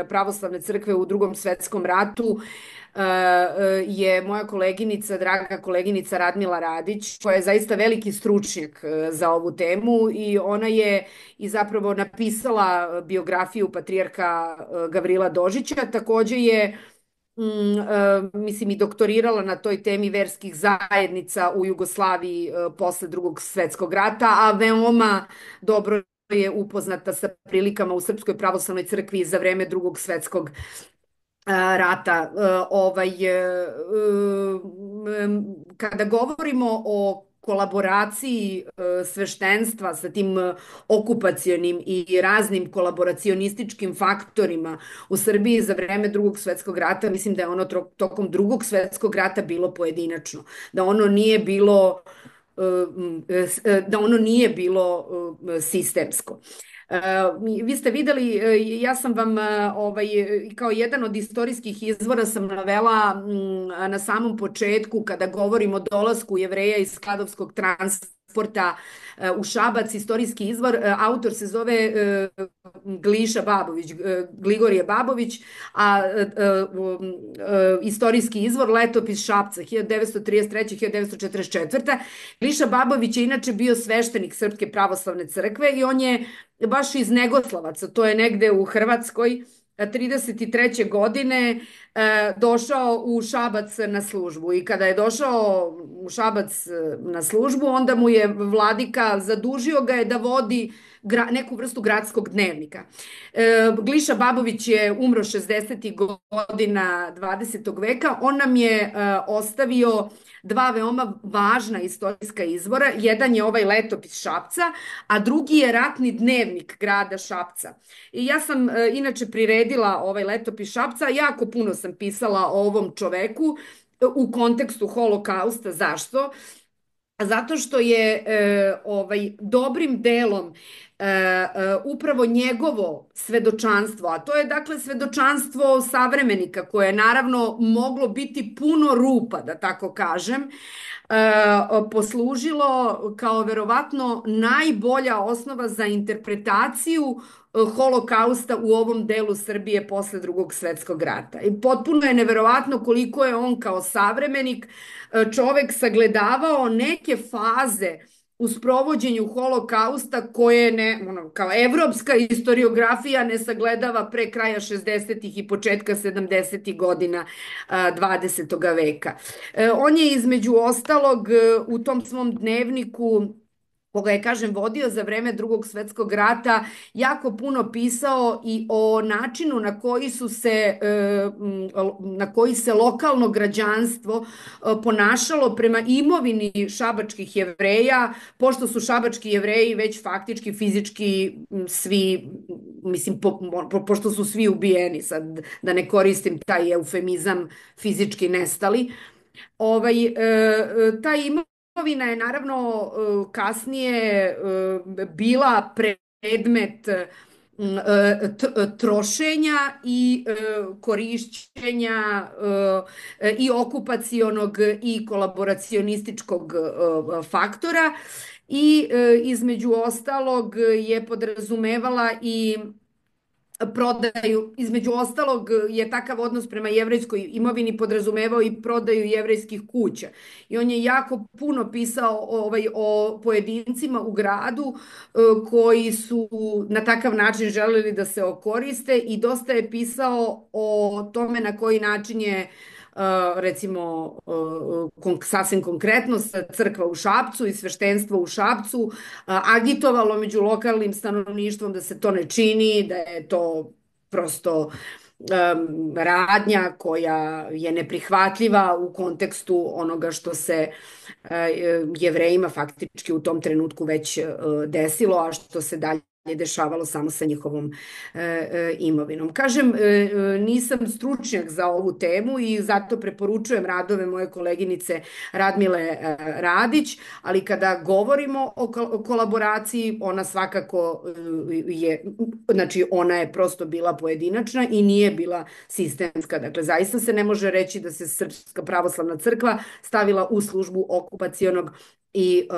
pravoslavne crkve u Drugom svetskom ratu, je moja koleginica, draga koleginica Radmila Radić, koja je zaista veliki stručnjak za ovu temu, i ona je i zapravo napisala biografiju patrijarha Gavrila Dožića. Takođe je mislim i doktorirala na toj temi verskih zajednica u Jugoslaviji posle Drugog svetskog rata, a veoma dobro je upoznata sa prilikama u Srpskoj pravoslavnoj crkvi za vreme Drugog svetskog rata. Kada govorimo o kolaboraciji sveštenstva sa tim okupacionim i raznim kolaboracionističkim faktorima u Srbiji za vreme Drugog svetskog rata, mislim da je ono tokom Drugog svetskog rata bilo pojedinačno, da ono nije bilo sistemsko. Vi ste videli, ja sam vam kao jedan od istorijskih izvora sam navela na samom početku, kada govorim o dolasku Jevreja iz Kladovskog transporta u Šabac, istorijski izvor, autor se zove Gliša Babović, Gligorije Babović, a istorijski izvor Letopis Šapca 1933-1944. Gliša Babović je inače bio sveštenik Srpske pravoslavne crkve i on je baš iz Negoslavaca, to je negde u Hrvatskoj, 33. godine došao u Šabac na službu, i kada je došao u Šabac na službu, onda mu je vladika zadužio ga je da vodi neku vrstu gradskog dnevnika. Gliša Babović je umro 60. godina 20. veka. On nam je ostavio dva veoma važna istorijska izvora. Jedan je ovaj Letopis Šapca, a drugi je ratni dnevnik grada Šapca. I ja sam inače priredila ovaj Letopis Šapca, jako puno sam pisala o ovom čoveku u kontekstu Holokausta. Zašto? Zato što je dobrim delom upravo njegovo svedočanstvo, a to je dakle svedočanstvo savremenika, koje je naravno moglo biti puno rupa, da tako kažem, poslužilo kao verovatno najbolja osnova za interpretaciju Holokausta u ovom delu Srbije posle Drugog svetskog rata. I potpuno je neverovatno koliko je on kao savremenik čovek sagledavao neke faze u sprovođenju Holokausta koje kao evropska historiografija ne sagledava pre kraja 60. i početka 70. godina 20. veka. On je između ostalog u tom svom dnevniku, koga je, kažem, vodio za vreme Drugog svetskog rata, jako puno pisao i o načinu na koji se lokalno građanstvo ponašalo prema imovini šabačkih Jevreja, pošto su šabački Jevreji već faktički fizički svi, mislim, pošto su svi ubijeni, sad da ne koristim taj eufemizam, fizički nestali. Ta imovina je naravno kasnije bila predmet trošenja i korišćenja i okupacionog i kolaboracionističkog faktora, i između ostalog je podrazumevala i prodaju, između ostalog je takav odnos prema jevrejskoj imovini podrazumevao i prodaju jevrejskih kuća. I on je jako puno pisao o pojedincima u gradu koji su na takav način želeli da se okoriste, i dosta je pisao o tome na koji način je recimo sasvim konkretno crkva u Šapcu i sveštenstvo u Šapcu agitovalo među lokalnim stanovništvom da se to ne čini, da je to prosto radnja koja je neprihvatljiva u kontekstu onoga što se Jevrejima faktički u tom trenutku već desilo, a što se dalje dešavalo samo sa njihovom imovinom. Kažem, nisam stručnjak za ovu temu i zato preporučujem radove moje koleginice Radmile Radić, ali kada govorimo o kolaboraciji, ona svakako je, znači ona je prosto bila pojedinačna i nije bila sistemska. Dakle, zaista se ne može reći da se Srpska pravoslavna crkva stavila u službu okupacionog i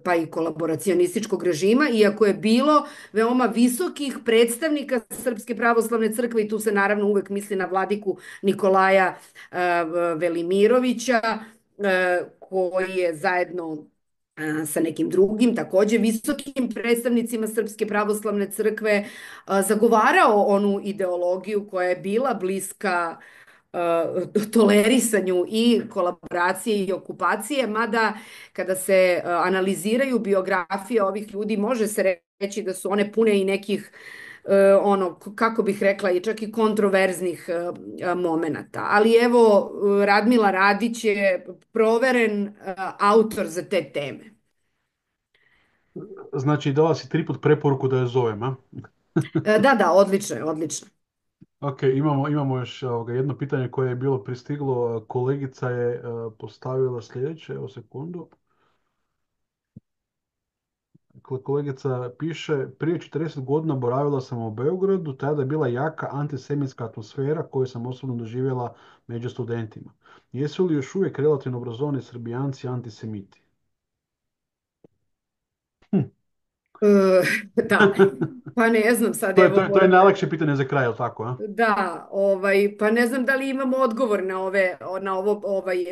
pa i kolaboracionističkog režima, iako je bilo veoma visokih predstavnika Srpske pravoslavne crkve i tu se naravno uvek misli na vladiku Nikolaja Velimirovića, koji je zajedno sa nekim drugim, takođe visokim predstavnicima Srpske pravoslavne crkve zagovarao onu ideologiju koja je bila bliska tolerisanju i kolaboracije i okupacije, mada kada se analiziraju biografije ovih ljudi, može se reći da su one pune i nekih kako bih rekla, i čak i kontroverznih momenata. Ali evo, Radmila Radić je proveren autor za te teme. Znači, dala si 3 put preporuku da je zovem, a? Da, odlično je, odlično. Ok, imamo još jedno pitanje koje je bilo pristiglo. Kolegica je postavila sljedeće, evo sekundu. Kolegica piše, prije 40 godina boravila sam u Beogradu, tada je bila jaka antisemitska atmosfera koju sam osobno doživjela među studentima. Jesu li još uvijek relativno obrazovani Srbijanci antisemiti? Da, pa ne znam sad, To je, evo to je, to je moram najlakše pitanje za kraj, je li tako, a? Da, pa ne znam da li imamo odgovor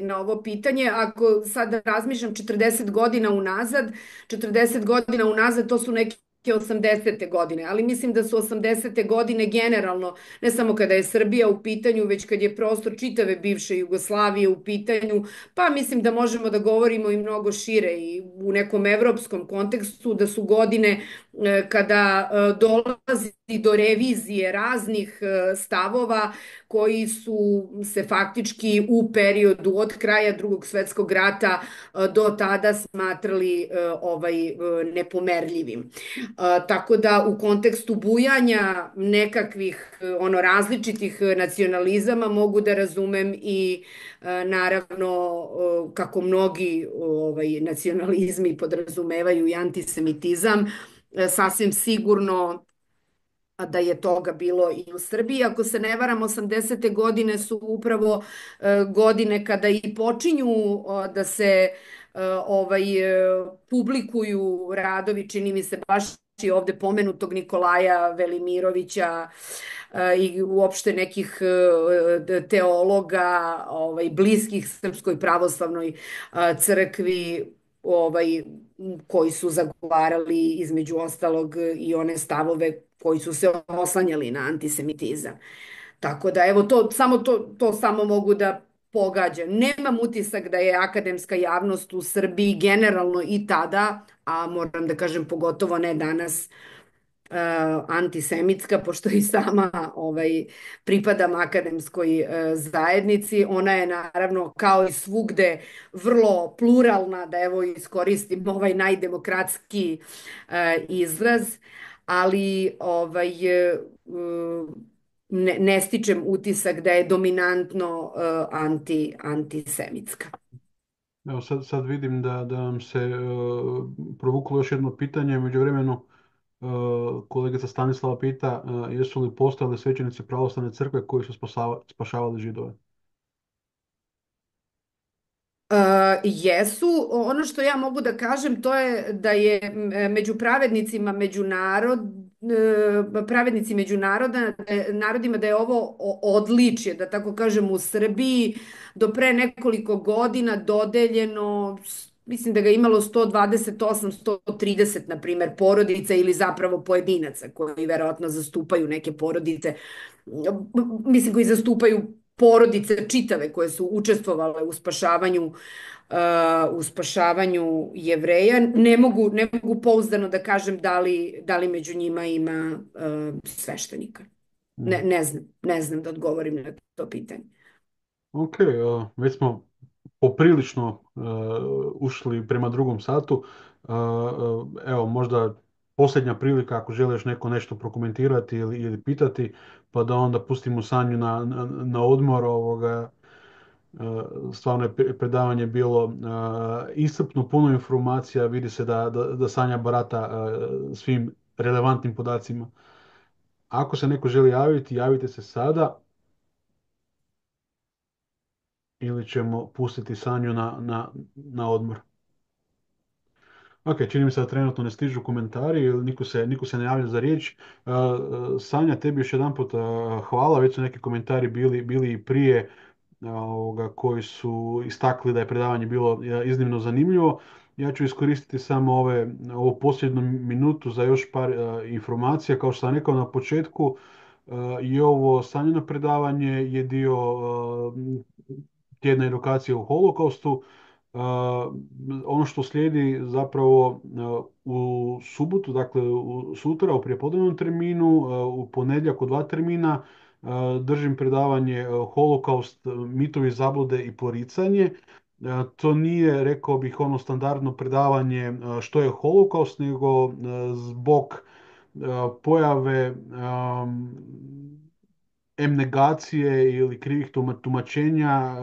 na ovo pitanje. Ako sad razmišljam 40 godina unazad, 40 godina unazad to su neke 80. godine, ali mislim da su 80. godine generalno, ne samo kada je Srbija u pitanju, već kad je prostor čitave bivše Jugoslavije u pitanju, pa mislim da možemo da govorimo i mnogo šire i u nekom evropskom kontekstu, da su godine kada dolazi do revizije raznih stavova koji su se faktički u periodu od kraja Drugog svetskog rata do tada smatrali nepomerljivim. Tako da u kontekstu bujanja nekakvih različitih nacionalizama mogu da razumem i naravno kako mnogi nacionalizmi podrazumevaju i antisemitizam, sasvim sigurno da je toga bilo i u Srbiji. Ako se ne varam, 80. godine su upravo godine kada i počinju da se publikuju radovi, čini mi se baš i ovde pomenutog Nikolaja Velimirovića i uopšte nekih teologa bliskih Srpskoj pravoslavnoj crkvi, koji su zagovarali između ostalog i one stavove koji su se oslanjali na antisemitizam. Tako da evo to samo mogu da pogađam. Nemam utisak da je akademska javnost u Srbiji generalno i tada, a moram da kažem pogotovo ne danas, antisemitska, pošto i sama pripadam akademskoj zajednici. Ona je naravno kao i svugde vrlo pluralna, da evo iskoristim ovaj najdemokratski izraz, ali ne stičem utisak da je dominantno antisemitska. Evo sad vidim da nam se provuklo još jedno pitanje. Međuvremenu kolegica Stanislava pita jesu li postojali svećenici pravoslavne crkve koji su spašavali Židove? Jesu. Ono što ja mogu da kažem to je da je među pravednicima narodima da je ovo odličje, da tako kažem, u Srbiji do pre nekoliko godina dodeljeno, mislim da ga imalo 128, 130, na primer, porodica ili zapravo pojedinaca koji verovatno zastupaju neke porodice, mislim koji zastupaju porodice čitave koje su učestvovale u spašavanju Jevreja. Ne mogu pouzdano da kažem da li među njima ima sveštenika. Ne znam da odgovorim na to pitanje. Ok, već smo poprilično ušli prema drugom satu. Evo, možda posljednja prilika ako želiš neko nešto prokomentirati ili pitati, pa da onda pustimo Sanju na odmor. Stvarno je predavanje bilo iscrpno, puno informacija, vidi se da Sanja barata svim relevantnim podacima. Ako se neko želi javiti, javite se sada ili ćemo pustiti Sanju na odmor. Ok, čini mi se da trenutno ne stižu komentari ili niko se ne javlja za riječ. Sanja, tebi još jedanput hvala, već su neki komentari bili i prije koji su istakli da je predavanje bilo iznimno zanimljivo. Ja ću iskoristiti samo ovu posljednju minutu za još par informacija. Kao što sam rekao na početku, i ovo Sanjino predavanje je dio tjedna edukacije u holokaustu. Ono što slijedi zapravo u subotu, dakle sutra u prijepodnevnom terminu, u ponedjeljak u 2 termina držim predavanje Holokaust, mitovi, zablude i poricanje. To nije, rekao bih, ono standardno predavanje što je Holokaust, nego zbog pojave negacije ili krivih tumačenja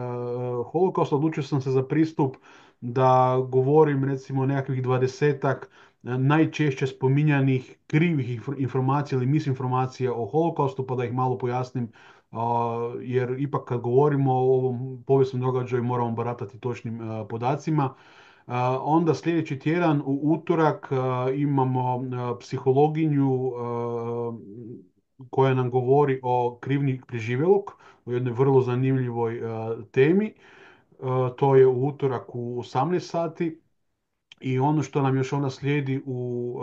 holokausta, odlučio sam se za pristup da govorim recimo o nekakvih 20-ak najčešće spominjanih krivih informacija ili misinformacija o holokaustu, pa da ih malo pojasnim, jer ipak kad govorimo o ovom povijesnom događaju moramo baratati točnim podacima. Onda sljedeći tjedan u utorak imamo psihologinju koja nam govori o krivnji preživjelog, o jednoj vrlo zanimljivoj temi. To je u utorak u 18 sati. I ono što nam još onda slijedi u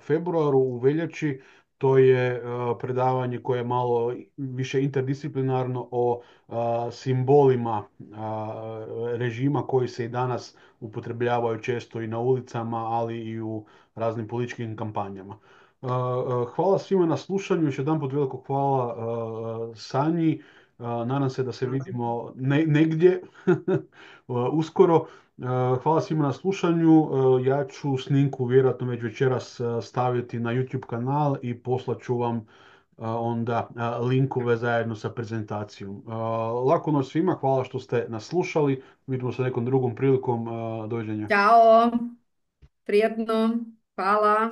februaru, u veljači, to je predavanje koje je malo više interdisciplinarno o simbolima režima koji se i danas upotrebljavaju često i na ulicama, ali i u raznim političkim kampanjama. Hvala svima na slušanju, još jedanput veliko hvala Sanji. Nadam se da se vidimo negdje uskoro. Hvala svima na slušanju. Ja ću snimku vjerojatno već večeras staviti na YouTube kanal i poslat ću vam onda linkove zajedno sa prezentacijom. Lako noć svima, hvala što ste nas slušali. Vidimo se nekom drugom prilikom. Doviđenja. Ćao, prijatno, hvala.